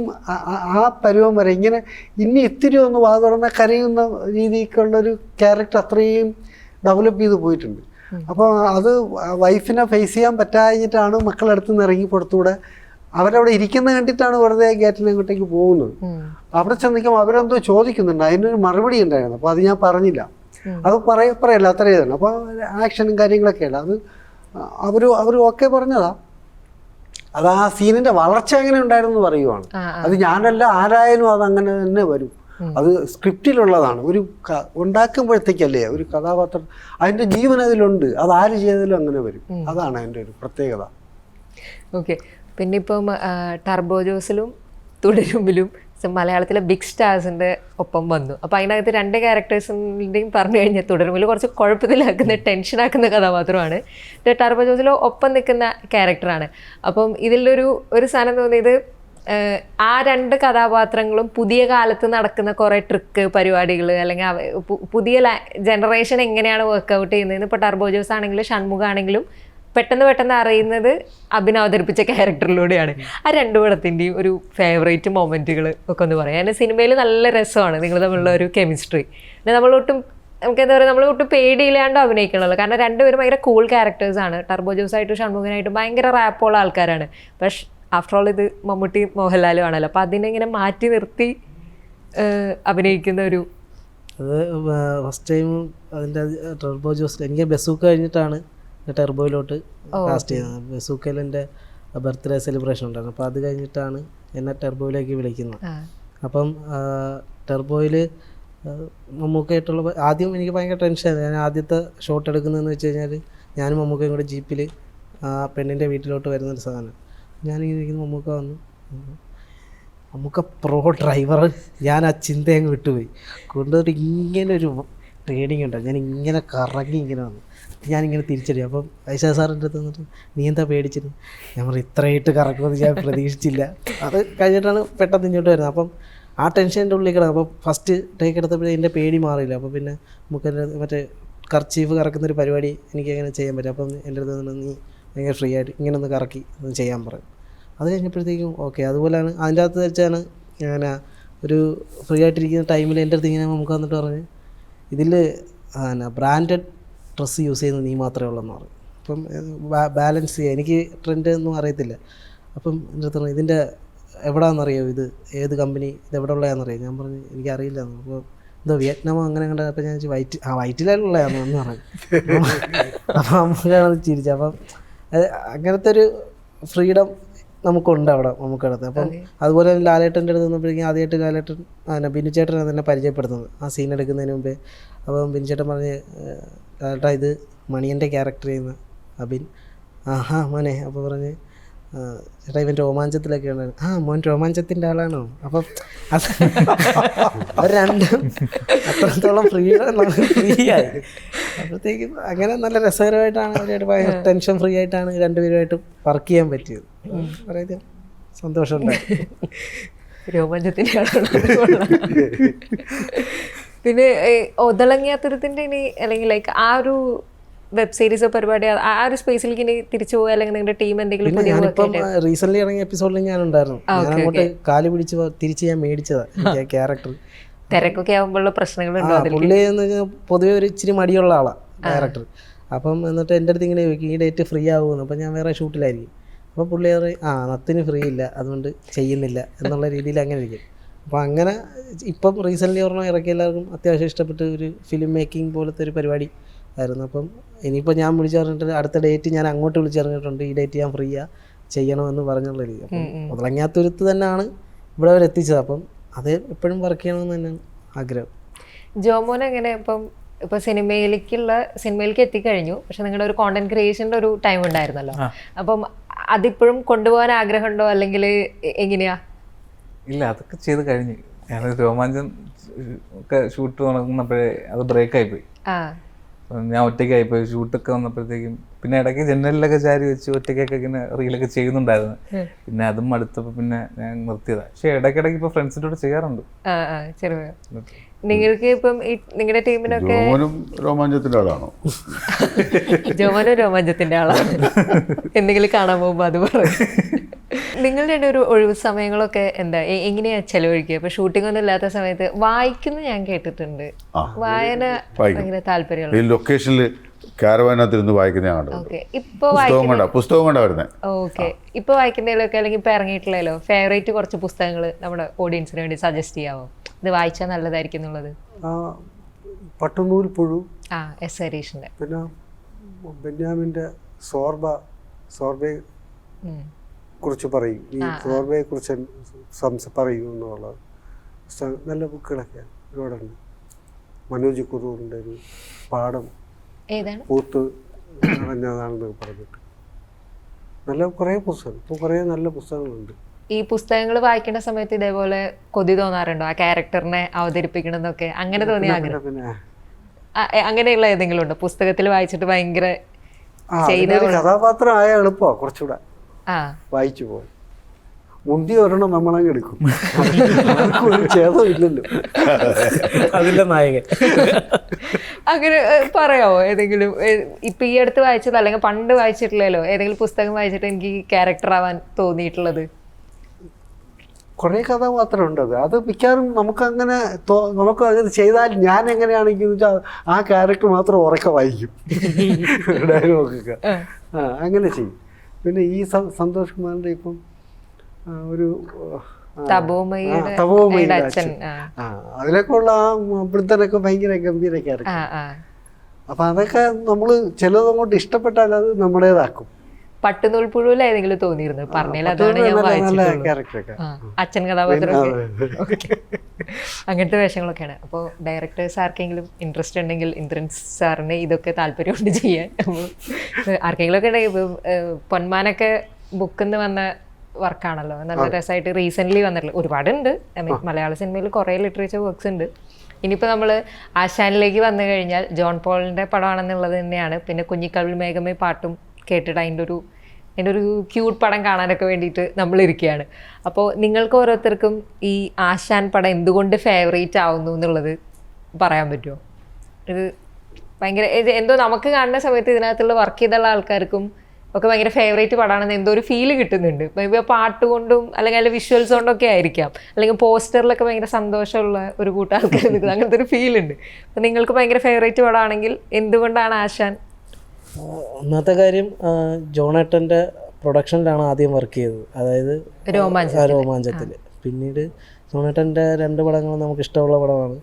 ആ പരുവം വരെ ഇങ്ങനെ ഇനി ഇത്തിരി ഒന്ന് വാ തുറന്ന കരയുന്ന രീതിക്കുള്ളൊരു ക്യാരക്ടർ അത്രയും ഡെവലപ്പ് ചെയ്ത് പോയിട്ടുണ്ട്. അപ്പോൾ അത് വൈഫിനെ ഫേസ് ചെയ്യാൻ പറ്റാഞ്ഞിട്ടാണ് മക്കളടുത്ത് നിന്ന് ഇറങ്ങി പുറത്തൂടെ അവരവിടെ ഇരിക്കുന്ന കണ്ടിട്ടാണ് വെറുതെ ഗേറ്റിന് അങ്ങോട്ടേക്ക് പോകുന്നത്. അവിടെ ചെന്നിക്കുമ്പോൾ അവരെന്തോ ചോദിക്കുന്നുണ്ട്, അതിനൊരു മറുപടി ഉണ്ടായിരുന്നു. അപ്പോൾ അത് ഞാൻ പറഞ്ഞില്ല, അത് പറയല്ല അത്രയേ തന്നെ. അപ്പോൾ ആക്ഷനും കാര്യങ്ങളൊക്കെ അല്ല, അത് അവർ ഓക്കെ പറഞ്ഞതാ. അത് ആ സീനിന്റെ വളർച്ച എങ്ങനെ ഉണ്ടായിരുന്നു പറയുവാണ്. അത് ഞാനല്ല, ആരായാലും അത് അങ്ങനെ തന്നെ വരും. അത് സ്ക്രിപ്റ്റിലുള്ളതാണ്. ഒരു ഉണ്ടാക്കുമ്പോഴത്തേക്കല്ലേ ഒരു കഥാപാത്രം, അതിന്റെ ജീവൻ അതിലുണ്ട്, അത് ആര് ചെയ്താലും അങ്ങനെ വരും. അതാണ് അതിൻ്റെ ഒരു പ്രത്യേകത. ഓക്കെ. പിന്നെ ഇപ്പം ടർബോ ജോസിലും തുടരുമ്പിലും മലയാളത്തിലെ ബിഗ് സ്റ്റാർസിൻ്റെ ഒപ്പം വന്നു. അപ്പോൾ അതിനകത്ത് 2 ക്യാരക്ടേഴ്സിൻ്റെയും പറഞ്ഞു കഴിഞ്ഞാൽ തുടരുമ്പിൽ കുറച്ച് കുഴപ്പത്തിലാക്കുന്ന ടെൻഷനാക്കുന്ന കഥാപാത്രമാണ്, ടർബോ ജോസിൽ ഒപ്പം നിൽക്കുന്ന ക്യാരക്ടറാണ്. അപ്പം ഇതിലൊരു സാധനം തോന്നിയത്, ആ 2 കഥാപാത്രങ്ങളും പുതിയ കാലത്ത് നടക്കുന്ന കുറേ ട്രിക്ക് പരിപാടികൾ, അല്ലെങ്കിൽ പുതിയ ജനറേഷൻ എങ്ങനെയാണ് വർക്കൗട്ട് ചെയ്യുന്നത്. ഇപ്പോൾ ടർബോ ജോസ് ആണെങ്കിലും ഷൺമുഖാണെങ്കിലും പെട്ടെന്ന് അറിയുന്നത് അവതരിപ്പിച്ച ക്യാരക്ടറിലൂടെയാണ്. ആ 2 പടത്തിൻ്റെയും ഒരു ഫേവറേറ്റ് മൊമെൻറ്റുകൾ ഒക്കെ ഒന്ന് പറയാം. അതിന് സിനിമയിൽ നല്ല രസമാണ് നിങ്ങൾ തമ്മിലുള്ള ഒരു കെമിസ്ട്രി. പിന്നെ നമ്മൾ ഒട്ടും പേടിയില്ലാണ്ട് അഭിനയിക്കണമല്ലോ, കാരണം 2 പേരും ഭയങ്കര കൂൾ ക്യാരക്ടേഴ്സാണ്. ടർബോ ജോസായിട്ടും ഷൺമുഖനായിട്ടും ഭയങ്കര റാപ്പുള്ള ആൾക്കാരാണ്. പക്ഷെ ആഫ്റ്റർ ഓൾ ഇത് മമ്മൂട്ടി മോഹൻലാലും ആണല്ലോ, അപ്പോൾ അതിനെങ്ങനെ മാറ്റി നിർത്തി അഭിനയിക്കുന്ന ഒരു അത് ഫസ്റ്റ് ടൈം അതിൻ്റെ ടർബോ ജോസ് എനിക്ക് ബസൂക്ക കഴിഞ്ഞിട്ടാണ് ടെർബോയിലോട്ട് കാസ്റ്റ് ചെയ്യുന്നത്. ബസൂക്കയിൽ എൻ്റെ ബർത്ത്ഡേ സെലിബ്രേഷൻ ഉണ്ടായിരുന്നു, അപ്പോൾ അത് കഴിഞ്ഞിട്ടാണ് എന്നെ ടെർബോയിലേക്ക് വിളിക്കുന്നത്. അപ്പം ടെർബോയിൽ മമ്മൂക്കായിട്ടുള്ള ആദ്യം എനിക്ക് ഭയങ്കര ടെൻഷനായിരുന്നു. ഞാൻ ആദ്യത്തെ ഷോട്ട് എടുക്കുന്നതെന്ന് വെച്ച് കഴിഞ്ഞാൽ ഞാനും മമ്മൂക്കയും കൂടെ ജീപ്പിൽ ആ പെണ്ണിൻ്റെ വീട്ടിലോട്ട് വരുന്നൊരു സാധനം. ഞാനിങ്ങനെ ഇരിക്കുന്ന മമ്മൂക്ക വന്നു, മമ്മൂക്ക പ്രോ ഡ്രൈവർ. ഞാൻ ആ ചിന്തയങ്ങ് വിട്ടുപോയി. കൊണ്ടുപോയിട്ട് ഇങ്ങനെ ഒരു ട്രേഡിങ് ഉണ്ടായി, ഞാൻ ഇങ്ങനെ കറങ്ങി ഇങ്ങനെ വന്നു. ഞാനിങ്ങനെ തിരിച്ചടി. അപ്പം ഐഷാ സാറിൻ്റെ അടുത്ത് വന്നിട്ട് നീ എന്താ പേടിച്ചിരുന്നു? ഞാൻ പറഞ്ഞു ഇത്രയായിട്ട് കറക്കുമെന്ന് ഞാൻ പ്രതീക്ഷിച്ചില്ല. അത് കഴിഞ്ഞിട്ടാണ് പെട്ടെന്ന് ഇങ്ങോട്ട് വരുന്നത്. അപ്പം ആ ടെൻഷൻ്റെ ഉള്ളിൽ കിടന്നു. അപ്പോൾ ഫസ്റ്റ് ടേക്ക് എടുത്തപ്പോഴേ എൻ്റെ പേടി മാറിയില്ല. അപ്പോൾ പിന്നെ നമുക്ക് മറ്റേ കർച്ചീഫ് കറക്കുന്നൊരു പരിപാടി എനിക്ക് എങ്ങനെ ചെയ്യാൻ പറ്റും. അപ്പം എൻ്റെ അടുത്ത് നിന്ന് നീ ഭയങ്കര ഫ്രീ ആയിട്ട് ഇങ്ങനെ ഒന്ന് കറക്കി ഒന്ന് ചെയ്യാൻ പറയും. അത് കഴിഞ്ഞപ്പോഴത്തേക്കും ഓക്കെ. അതുപോലെയാണ് അതിൻ്റെ അകത്ത് വെച്ചാണ് ഞാൻ ഒരു ഫ്രീ ആയിട്ടിരിക്കുന്ന ടൈമിൽ എൻ്റെ അടുത്ത് ഇങ്ങനെ നമുക്ക് വന്നിട്ട് പറഞ്ഞ് ഇതിൽ ബ്രാൻഡഡ് ഡ്രസ്സ് യൂസ് ചെയ്യുന്നത് നീ മാത്രമേ ഉള്ളെന്ന് പറഞ്ഞു. അപ്പം ബാലൻസ് ചെയ്യുക, എനിക്ക് ട്രെൻഡ് ഒന്നും അറിയത്തില്ല. അപ്പം എൻ്റെ അടുത്ത് പറഞ്ഞു ഇതിൻ്റെ എവിടെയാണെന്നറിയോ, ഇത് ഏത് കമ്പനി, ഇത് എവിടെ ഉള്ളതാണെന്നറിയാം. ഞാൻ പറഞ്ഞു എനിക്കറിയില്ല. അപ്പോൾ എന്തോ വിയറ്റ്നാമോ അങ്ങനെ കണ്ട. അപ്പം ഞാൻ വൈറ്റിലുള്ളതാണെന്ന് എന്ന് പറഞ്ഞു. അപ്പം നമുക്കാണത് ചിരിച്ചത്. അപ്പം അങ്ങനത്തെ ഒരു ഫ്രീഡം നമുക്കുണ്ട് അവിടെ നമുക്കടുത്ത്. അപ്പം അതുപോലെ ലാലേട്ടൻ്റെ അടുത്ത് നിന്നപ്പോഴേക്കും ആദ്യമായിട്ട് ലാലേട്ടൻ ബിനുചേട്ടനാണ് തന്നെ പരിചയപ്പെടുത്തുന്നത് ആ സീൻ എടുക്കുന്നതിന് മുമ്പേ. അപ്പം ബിനുചേട്ടൻ പറഞ്ഞ് ലാലേട്ടാ ഇത് മണിയൻ്റെ ക്യാരക്ടർ ചെയ്യുന്ന അബിൻ. ആഹാ മോനെ. അപ്പോൾ പറഞ്ഞ് ചേട്ടാ ഇവൻ രോമാഞ്ചത്തിലൊക്കെ ഉണ്ടായിരുന്നു. ആ മോൻ രോമാഞ്ചത്തിൻ്റെ ആളാണോ? അപ്പം അവർ രണ്ടും അത്രത്തോളം ഫ്രീ ആയി. അപ്പോഴത്തേക്കും അങ്ങനെ നല്ല രസകരമായിട്ടാണ് അവരായിട്ട് ടെൻഷൻ ഫ്രീ ആയിട്ടാണ് 2 പേരുമായിട്ടും വർക്ക് ചെയ്യാൻ പറ്റിയത്. വളരെ സന്തോഷമുണ്ടായി. രോമാഞ്ചത്തിൻ്റെ ആളാണോ? പിന്നെ ഒതളങ്ങിയാത്തുരത്തിൻ്റെ ഇനി അല്ലെങ്കിൽ ലൈക്ക് ആ ഒരു വെബ് സീരീസോ പരിപാടി ആ ഒരു സ്പേസിലേക്ക് ഇനി തിരിച്ചു പോവുക, അല്ലെങ്കിൽ നിങ്ങളുടെ ടീം എന്തെങ്കിലും? ഞാനിപ്പം റീസെന്റ് ഇറങ്ങിയ എപ്പിസോഡിൽ ഞാനുണ്ടായിരുന്നു. ഞാൻ അങ്ങോട്ട് കാല് പിടിച്ച് തിരിച്ച് ഞാൻ മേടിച്ചതാണ് ക്യാരക്ടർ. തിരക്കൊക്കെ ആകുമ്പോഴുള്ള പ്രശ്നങ്ങളുണ്ടോ? പുള്ളി എന്ന് വെച്ചാൽ പൊതുവെ ഒരു ഇച്ചിരി മടിയുള്ള ആളാണ് ഡയറക്ടർ. അപ്പം എന്നിട്ട് എൻ്റെ അടുത്ത് ഇങ്ങനെ ചോദിക്കും ഈ ഡേറ്റ് ഫ്രീ ആവുമെന്ന്. അപ്പം ഞാൻ വേറെ ഷൂട്ടിലായിരിക്കും. അപ്പോൾ പുള്ളി പറയും നത്തിന് ഫ്രീ ഇല്ല അതുകൊണ്ട് ചെയ്യുന്നില്ല എന്നുള്ള രീതിയിൽ അങ്ങനെ ഇരിക്കും. അപ്പോൾ അങ്ങനെ ഇപ്പം റീസെൻ്റ്ലി ഒരെണ്ണം ഇറക്കി എല്ലാവർക്കും അത്യാവശ്യം ഇഷ്ടപ്പെട്ട് ഒരു ഫിലിം മേക്കിംഗ് പോലത്തെ ഒരു പരിപാടി ആയിരുന്നു. അപ്പം ഇനിയിപ്പോൾ ഞാൻ വിളിച്ചു പറഞ്ഞിട്ട് അടുത്ത ഡേറ്റ് ഞാൻ അങ്ങോട്ട് വിളിച്ചിറങ്ങിയിട്ടുണ്ട്, ഈ ഡേറ്റ് ഞാൻ ഫ്രീയാണ് ചെയ്യണമെന്ന് പറഞ്ഞുള്ള രീതി. അപ്പം മുതലങ്ങാത്തുരുത്ത് തന്നെയാണ് ഇവിടെ വരെ എത്തിച്ചത്. അപ്പം അത് എപ്പോഴും വർക്ക് ചെയ്യണമെന്ന് തന്നെയാണ് ആഗ്രഹം. ജോമോൻ എങ്ങനെ ഇപ്പോൾ സിനിമയിലേക്ക് എത്തിക്കഴിഞ്ഞു, പക്ഷെ നിങ്ങളുടെ ഒരു കോണ്ടന്റ് ക്രിയേഷൻ്റെ ഒരു ടൈം ഉണ്ടായിരുന്നല്ലോ, അപ്പം അതിപ്പോഴും കൊണ്ടുപോകാൻ ആഗ്രഹമുണ്ടോ അല്ലെങ്കിൽ എങ്ങനെയാ? ഇല്ല, അതൊക്കെ ചെയ്ത് കഴിഞ്ഞു. ഞാൻ രോമാഞ്ചം ഒക്കെ ഷൂട്ട് തുടങ്ങുന്നപ്പോഴേ അത് ബ്രേക്കായിപ്പോയി. ഞാൻ ഒറ്റയ്ക്കായിപ്പോയി. ഷൂട്ടൊക്കെ വന്നപ്പോഴത്തേക്കും പിന്നെ ഇടയ്ക്ക് ജനലിലൊക്കെ ചാരി വെച്ച് ഒറ്റയ്ക്കൊക്കെ ഇങ്ങനെ റീലൊക്കെ ചെയ്യുന്നുണ്ടായിരുന്നു. പിന്നെ അതും അടുത്തപ്പോൾ പിന്നെ ഞാൻ നിർത്തിയതാണ്. പക്ഷെ ഇടയ്ക്കിടയ്ക്ക് ഇപ്പോൾ ഫ്രണ്ട്സിൻ്റെ കൂടെ ചെയ്യാറുണ്ട്. നിങ്ങൾക്ക് ഇപ്പം നിങ്ങളുടെ ടീമിനൊക്കെ രോമാഞ്ചത്തിന്റെ ആളാണോ? ജോമോനും രോമാഞ്ചത്തിന്റെ ആളാണ്. എന്തെങ്കിലും കാണാൻ പോകുമ്പോൾ അത് പറയും. നിങ്ങളുടെ ഒരു ഒഴിവ് സമയങ്ങളൊക്കെ എന്താ, എങ്ങനെയാ ചെലവഴിക്കുക? ഇപ്പൊ ഷൂട്ടിംഗ് ഒന്നും ഇല്ലാത്ത സമയത്ത് വായിക്കുന്നു ഞാൻ കേട്ടിട്ടുണ്ട്. വായന ഭയങ്കര താല്പര്യമുള്ള. ഈ ലൊക്കേഷനിൽ കാരവാനകത്തിരുന്ന് വായിക്കുന്ന പുസ്തകം കൊണ്ടാ വരുന്നത്. ഓക്കെ, ഇപ്പൊ വായിക്കുന്നതിലൊക്കെ അല്ലെങ്കിൽ ഇപ്പൊ ഇറങ്ങിയിട്ടുള്ളതിലോ ഫേവറേറ്റ് കുറച്ച് പുസ്തകങ്ങൾ നമ്മുടെ ഓഡിയൻസിന് വേണ്ടി സജസ്റ്റ് ചെയ്യാവോ? ഇത് വായിച്ചാൽ നല്ലതായിരിക്കും എന്നുള്ളത്. പട്ടുനൂൽ പുഴു, എസ് ഹരീഷിന്റെ. പിന്നെ ബെന്യാമിന്റെ സോർബയെ കുറിച്ച് പറയും. ഈ സോർബയെ കുറിച്ച് പറയൂ എന്നുള്ളത് നല്ല ബുക്കുകളൊക്കെ ഒരുപാടുണ്ട്. മനോജ് കുറൂറിന്റെ ഒരു പാഠം പൂത്ത് നിറഞ്ഞതാണെന്ന് പറഞ്ഞിട്ട് നല്ല കുറേ പുസ്തകം, ഇപ്പോൾ കുറേ നല്ല പുസ്തകങ്ങളുണ്ട്. ഈ പുസ്തകങ്ങൾ വായിക്കേണ്ട സമയത്ത് ഇതേപോലെ കൊതി തോന്നാറുണ്ടോ? ആ ക്യാരക്ടറിനെ അവതരിപ്പിക്കണമെന്നൊക്കെ അങ്ങനെ തോന്നിയ ആഗ്രഹം അങ്ങനെയുള്ള ഏതെങ്കിലും ഉണ്ടോ? പുസ്തകത്തിൽ വായിച്ചിട്ട് ഭയങ്കര കഥാപാത്രം ആയ എളുപ്പമാണ് കുറച്ചുകൂടെ വായിച്ചു പോകും. മുന്തി ഒരെണ്ണം നമ്മളങ്ങ് എടുക്കും, ഒരു ഛേദമില്ലല്ലോ അതിന്റെ നായകൻ. അങ്ങനെ പറയാമോ ഏതെങ്കിലും? ഇപ്പൊ ഈ അടുത്ത് വായിച്ചത് അല്ലെങ്കിൽ പണ്ട് വായിച്ചിട്ടില്ലല്ലോ ഏതെങ്കിലും പുസ്തകം വായിച്ചിട്ട് എനിക്ക് ക്യാരക്ടർ ആവാൻ തോന്നിയിട്ടുള്ളത്? കുറേ കഥാപാത്രം ഉണ്ട്. അത് മിക്കവാറും നമുക്കങ്ങനെ ചെയ്താൽ ഞാൻ എങ്ങനെയാണെങ്കിലും വെച്ചാൽ ആ ക്യാരക്ടർ മാത്രം ഉറക്കെ വായിക്കും, ഡയലോഗൊക്കെ അങ്ങനെ ചെയ്യും. പിന്നെ ഈ സന്തോഷ് കുമാറിന്റെ ഇപ്പം ഒരു തപോമയുടെ അച്ഛൻ, അതിലൊക്കെ ഉള്ള ആ വൃദ്ധനൊക്കെ ഭയങ്കര ഗംഭീര ക്യാരക്ടർ. അപ്പൊ അതൊക്കെ നമ്മള് ചിലതങ്ങോട്ട് ഇഷ്ടപ്പെട്ടാൽ അത് നമ്മുടേതാക്കും. പട്ടുനൂൽ പുഴുവിൽ ഏതെങ്കിലും തോന്നിയിരുന്നു? പറഞ്ഞാൽ അതാണ് ഞാൻ വായിച്ചിട്ടുള്ളത്. അച്ഛൻ കഥാപാത്രം അങ്ങനത്തെ വേഷങ്ങളൊക്കെയാണ്. അപ്പോൾ ഡയറക്ടേഴ്സ് ആർക്കെങ്കിലും ഇൻട്രസ്റ്റ് ഉണ്ടെങ്കിൽ ഇന്ദ്രൻസ് സാറിന് ഇതൊക്കെ താല്പര്യമുണ്ട് ചെയ്യാൻ. അപ്പോൾ ആർക്കെങ്കിലും ഒക്കെ ഉണ്ടെങ്കിൽ പൊന്മാനൊക്കെ ബുക്കിൽ നിന്ന് വന്ന വർക്കാണല്ലോ, നല്ല രസമായിട്ട് റീസെൻ്റ്ലി വന്നിട്ടുള്ള ഒരുപാടുണ്ട്. മലയാള സിനിമയിൽ കുറേ ലിറ്ററേച്ചർ വർക്ക്സ് ഉണ്ട്. ഇനിയിപ്പോൾ നമ്മൾ ആശാനിലേക്ക് വന്നു കഴിഞ്ഞാൽ ജോൺ പോളിൻ്റെ പടമാണെന്നുള്ളത് തന്നെയാണ്. പിന്നെ കുഞ്ഞിക്കവിൾ മേഘമേ പാട്ടും കേട്ടിട്ട് അതിൻ്റെ ഒരു ക്യൂട്ട് പടം കാണാനൊക്കെ വേണ്ടിയിട്ട് നമ്മളിരിക്കുകയാണ്. അപ്പോൾ നിങ്ങൾക്ക് ഓരോരുത്തർക്കും ഈ ആശാൻ പടം എന്തുകൊണ്ട് ഫേവറേറ്റ് ആവുന്നു എന്നുള്ളത് പറയാൻ പറ്റുമോ? ഇത് ഭയങ്കര എന്തോ നമുക്ക് കാണുന്ന സമയത്ത് ഇതിനകത്തുള്ള വർക്ക് ചെയ്തുള്ള ആൾക്കാർക്കും ഒക്കെ ഭയങ്കര ഫേവറേറ്റ് പടമാണെന്ന് എന്തോ ഒരു ഫീല് കിട്ടുന്നുണ്ട്. ഇപ്പോൾ പാട്ട് കൊണ്ടും അല്ലെങ്കിൽ അതിൽ വിഷ്വൽസ് കൊണ്ടൊക്കെ ആയിരിക്കാം, അല്ലെങ്കിൽ പോസ്റ്ററിലൊക്കെ ഭയങ്കര സന്തോഷമുള്ള ഒരു കൂട്ടം ആൾക്കാർ നിൽക്കുന്നത്, അങ്ങനത്തെ ഒരു ഫീലുണ്ട്. അപ്പോൾ നിങ്ങൾക്ക് ഭയങ്കര ഫേവറേറ്റ് പടമാണെങ്കിൽ എന്തുകൊണ്ടാണ് ആശാൻ? ഒന്നാമത്തെ കാര്യം ജോണേട്ടൻ്റെ പ്രൊഡക്ഷനിലാണ് ആദ്യം വർക്ക് ചെയ്തത്, അതായത് രോമാഞ്ചത്തിൽ. പിന്നീട് ജോണേട്ടൻ്റെ 2 പടങ്ങളും നമുക്ക് ഇഷ്ടമുള്ള പടമാണ്.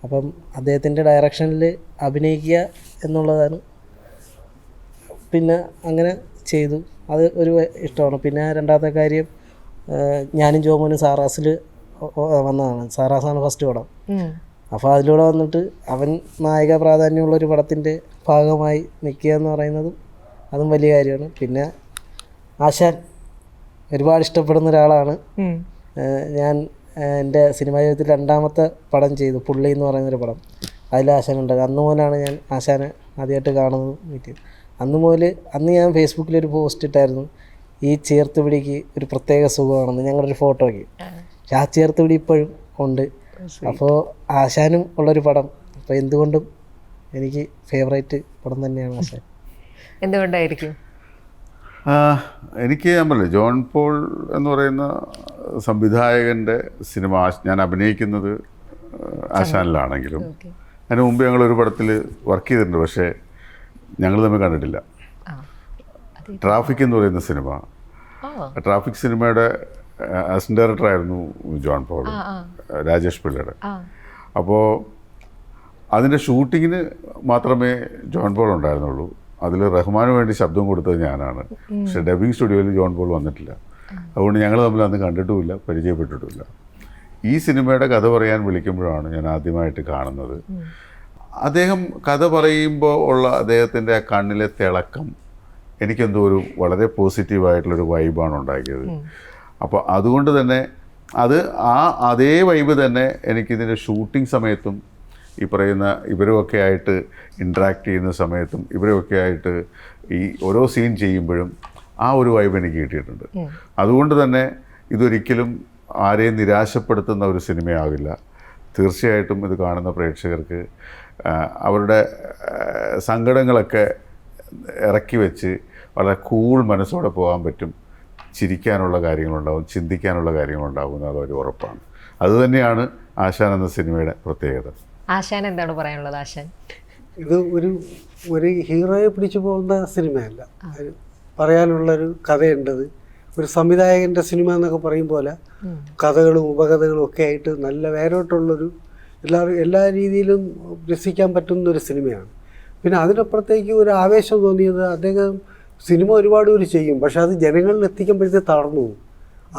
അപ്പം അദ്ദേഹത്തിൻ്റെ ഡയറക്ഷനിൽ അഭിനയിക്കുക എന്നുള്ളതാണ്. പിന്നെ അങ്ങനെ ചെയ്തു, അത് ഒരു ഇഷ്ടമാണ്. പിന്നെ രണ്ടാമത്തെ കാര്യം ഞാനും ജോമോനും സാറാസിൽ വന്നതാണ്. സാറാസാണ് ഫസ്റ്റ് പടം. അപ്പോൾ അതിലൂടെ വന്നിട്ട് അവൻ നായിക പ്രാധാന്യമുള്ളൊരു പടത്തിൻ്റെ ഭാഗമായി നിൽക്കുക എന്ന് പറയുന്നതും അതും വലിയ കാര്യമാണ്. പിന്നെ ആശാൻ ഒരുപാട് ഇഷ്ടപ്പെടുന്ന ഒരാളാണ് ഞാൻ. എൻ്റെ സിനിമാ ജീവിതത്തിൽ 2ാമത്തെ പടം ചെയ്തു, പുള്ളി എന്ന് പറയുന്നൊരു പടം. അതിൽ ആശാൻ ഉണ്ട്. അന്ന് മുതലാണ് ഞാൻ ആശാനെ ആദ്യമായിട്ട് കാണുന്നത്, മീറ്റ്. അന്ന് ഞാൻ ഫേസ്ബുക്കിലൊരു പോസ്റ്റ് ഇട്ടായിരുന്നു, ഈ ചേർത്തുപിടിക്ക് ഒരു പ്രത്യേക സുഖമാണെന്ന്, ഞങ്ങളൊരു ഫോട്ടോയ്ക്ക്. പക്ഷെ ആ ചേർത്തുപിടി ഇപ്പോഴും ഉണ്ട്. അപ്പോൾ ആശാനും ഉള്ളൊരു പടം. അപ്പോൾ എന്തുകൊണ്ടും എനിക്ക് ഫേവറേറ്റ് പടം തന്നെയാണ് ആശാൻ. എന്തുകൊണ്ടായിരിക്കും? എനിക്ക് ഞാൻ പറഞ്ഞില്ലേ, ജോൺ പോൾ എന്ന് പറയുന്ന സംവിധായകൻ്റെ സിനിമ ഞാൻ അഭിനയിക്കുന്നത് ആശാനിലാണെങ്കിലും അതിന് മുമ്പ് ഞങ്ങളൊരു പടത്തിൽ വർക്ക് ചെയ്തിട്ടുണ്ട്. പക്ഷേ ഞങ്ങൾ തമ്മിൽ കണ്ടിട്ടില്ല. ട്രാഫിക് എന്ന് പറയുന്ന സിനിമ, ട്രാഫിക് സിനിമയുടെ അസിസ്റ്റന്റ് ഡയറക്ടറായിരുന്നു ജോൺ പോൾ, രാജേഷ് പിള്ളയുടെ. അപ്പോൾ അതിൻ്റെ ഷൂട്ടിങ്ങിന് മാത്രമേ ജോൺ പോൾ ഉണ്ടായിരുന്നുള്ളൂ. അതിൽ റഹ്മാന് വേണ്ടി ശബ്ദം കൊടുത്തത് ഞാനാണ്. പക്ഷെ ഡബിങ് സ്റ്റുഡിയോയിൽ ജോൺ പോൾ വന്നിട്ടില്ല. അതുകൊണ്ട് ഞങ്ങൾ തമ്മിൽ അന്ന് കണ്ടിട്ടുമില്ല, പരിചയപ്പെട്ടിട്ടുമില്ല. ഈ സിനിമയുടെ കഥ പറയാൻ വിളിക്കുമ്പോഴാണ് ഞാൻ ആദ്യമായിട്ട് കാണുന്നത്. അദ്ദേഹം കഥ പറയുമ്പോൾ ഉള്ള അദ്ദേഹത്തിൻ്റെ ആ കണ്ണിലെ തിളക്കം എനിക്കെന്തോ ഒരു വളരെ പോസിറ്റീവായിട്ടുള്ളൊരു വൈബാണ് ഉണ്ടാക്കിയത്. അപ്പോൾ അതുകൊണ്ട് തന്നെ അതേ വൈബ് തന്നെ എനിക്കിതിൻ്റെ ഷൂട്ടിംഗ് സമയത്തും ഈ പറയുന്ന ഇവരുമൊക്കെ ആയിട്ട് ഇൻട്രാക്ട് ചെയ്യുന്ന സമയത്തും ഇവരൊക്കെ ആയിട്ട് ഈ ഓരോ സീൻ ചെയ്യുമ്പോഴും ആ ഒരു വൈബ് എനിക്ക് കിട്ടിയിട്ടുണ്ട്. അതുകൊണ്ട് തന്നെ ഇതൊരിക്കലും ആരെയും നിരാശപ്പെടുത്തുന്ന ഒരു സിനിമയാകില്ല. തീർച്ചയായിട്ടും ഇത് കാണുന്ന പ്രേക്ഷകർക്ക് അവരുടെ സങ്കടങ്ങളൊക്കെ ഇറക്കി വെച്ച് വളരെ കൂൾ മനസ്സോടെ പോകാൻ പറ്റും. ചിരിക്കാനുള്ള കാര്യങ്ങളുണ്ടാവും, ചിന്തിക്കാനുള്ള കാര്യങ്ങളുണ്ടാവും എന്നത് ഒരു ഉറപ്പാണ്. അതുതന്നെയാണ് ആശാൻ എന്ന സിനിമയുടെ പ്രത്യേകത. ആശാൻ എന്താണ് പറയാനുള്ളത്? ആശാൻ, ഇത് ഒരു ഹീറോയെ പിടിച്ചു പോകുന്ന സിനിമയല്ല. പറയാനുള്ളൊരു കഥയുണ്ടത്. ഒരു സംവിധായകൻ്റെ സിനിമ എന്നൊക്കെ പറയും പോലെ കഥകളും ഉപകഥകളും ഒക്കെ ആയിട്ട് നല്ല വേരോട്ടുള്ളൊരു എല്ലാ രീതിയിലും രസിക്കാൻ പറ്റുന്നൊരു സിനിമയാണ്. പിന്നെ അതിനപ്പുറത്തേക്ക് ഒരു ആവേശം തോന്നിയത്, അദ്ദേഹം സിനിമ ഒരുപാട് പേര് ചെയ്യും, പക്ഷെ അത് ജനങ്ങളിൽ എത്തിക്കുമ്പോഴത്തേക്ക് തളർന്നു പോകും,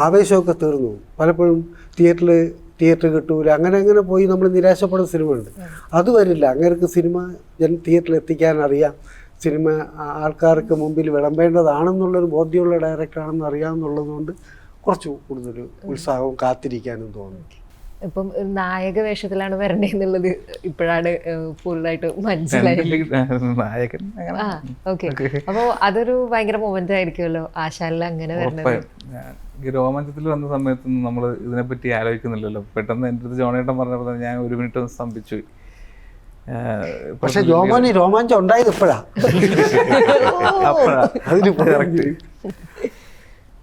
ആവേശമൊക്കെ തീർന്നു പോകും. പലപ്പോഴും തിയേറ്റർ കിട്ടൂല, അങ്ങനെ പോയി നമ്മൾ നിരാശപ്പെടുന്ന സിനിമയുണ്ട്. അത് വരില്ല. അങ്ങനെയൊക്കെ സിനിമ തിയേറ്ററിൽ എത്തിക്കാൻ അറിയാം, സിനിമ ആൾക്കാർക്ക് മുമ്പിൽ വിളമ്പേണ്ടതാണെന്നുള്ളൊരു ബോധ്യമുള്ള ഡയറക്ടറാണെന്ന് അറിയാമെന്നുള്ളതുകൊണ്ട് കുറച്ച് കൂടുതൽ ഉത്സാഹവും കാത്തിരിക്കാനും തോന്നി. ഇപ്പം നായക വേഷത്തിലാണ് വരണ്ടേന്നുള്ളത് ഇപ്പോഴാണ് ഫുള്ളായിട്ട് മനസ്സിലായി. ഓക്കെ, അപ്പോൾ അതൊരു ഭയങ്കര മൊമെന്റ് ആയിരിക്കുമല്ലോ ആശാനിൽ അങ്ങനെ വരുന്നത്. ഈ രോമാഞ്ചത്തിൽ വന്ന സമയത്തൊന്നും നമ്മൾ ഇതിനെപ്പറ്റി ആലോചിക്കുന്നില്ലല്ലോ. പെട്ടെന്ന് എൻ്റെ അടുത്ത് ജോണേട്ടൻ പറഞ്ഞപ്പോൾ ഞാൻ 1 മിനിറ്റ് ഒന്ന് സ്തംഭിച്ചു. പക്ഷെ ജോമോന് രോമാഞ്ചം ഉണ്ടായത് ഇപ്പോഴാണ്.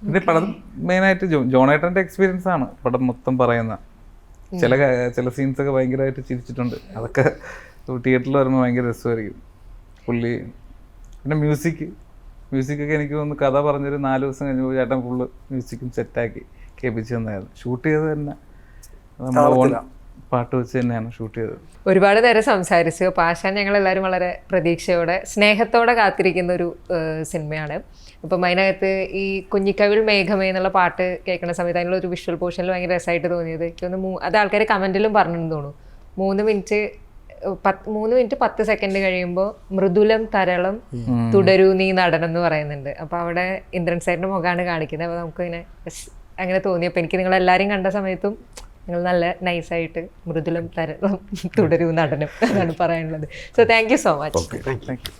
പിന്നെ പടം മെയിനായിട്ട് ജോണേട്ടൻ്റെ എക്സ്പീരിയൻസ് ആണ് പടം മൊത്തം പറയുന്ന. ചില സീൻസൊക്കെ ഭയങ്കരമായിട്ട് ചിരിച്ചിട്ടുണ്ട്. അതൊക്കെ തിയേറ്ററിൽ വരുമ്പോൾ ഭയങ്കര രസമായിരിക്കും. പുള്ളി പിന്നെ മ്യൂസിക്കൊക്കെ എനിക്ക് തോന്നുന്നു കഥ പറഞ്ഞൊരു 4 ദിവസം കഴിഞ്ഞപ്പോൾ ചേട്ടൻ ഫുള്ള് മ്യൂസിക്കും സെറ്റാക്കി കേൾപ്പിച്ച് തന്നായിരുന്നു. ഷൂട്ട് ചെയ്തത് തന്നെ നമ്മൾ ഓൺ പാട്ട് വെച്ച് തന്നെയാണ് ഷൂട്ട് ചെയ്തത്. ഒരുപാട് നേരം സംസാരിച്ചു. അപ്പോൾ ആശാൻ ഞങ്ങളെല്ലാവരും വളരെ പ്രതീക്ഷയോടെ സ്നേഹത്തോടെ കാത്തിരിക്കുന്ന ഒരു സിനിമയാണ്. അപ്പം അതിനകത്ത് ഈ കുഞ്ഞിക്കവിൾ മേഘമേ എന്നുള്ള പാട്ട് കേൾക്കുന്ന സമയത്ത് അതിനുള്ള ഒരു വിഷ്വൽ പോർഷനിൽ ഭയങ്കര രസമായിട്ട് തോന്നിയത് എനിക്കൊന്ന് അത് ആൾക്കാർ കമൻറ്റിലും പറഞ്ഞെന്ന് തോന്നുന്നു. 3 മിനിറ്റ് 10 സെക്കൻഡ് കഴിയുമ്പോൾ മൃദുലം തരളം തുടരൂ നീ നടനം എന്ന് പറയുന്നുണ്ട്. അപ്പോൾ അവിടെ ഇന്ദ്രൻ സാറിൻ്റെ മുഖമാണ് കാണിക്കുന്നത്. അപ്പോൾ നമുക്കിങ്ങനെ അങ്ങനെ തോന്നിയപ്പോൾ എനിക്ക് നിങ്ങളെല്ലാവരും കണ്ട സമയത്തും നിങ്ങൾ നല്ല നൈസായിട്ട് മൃദുലം തരളം തുടരൂ നടനം എന്നാണ് പറയാനുള്ളത്. So thank you so much. Okay, thank you.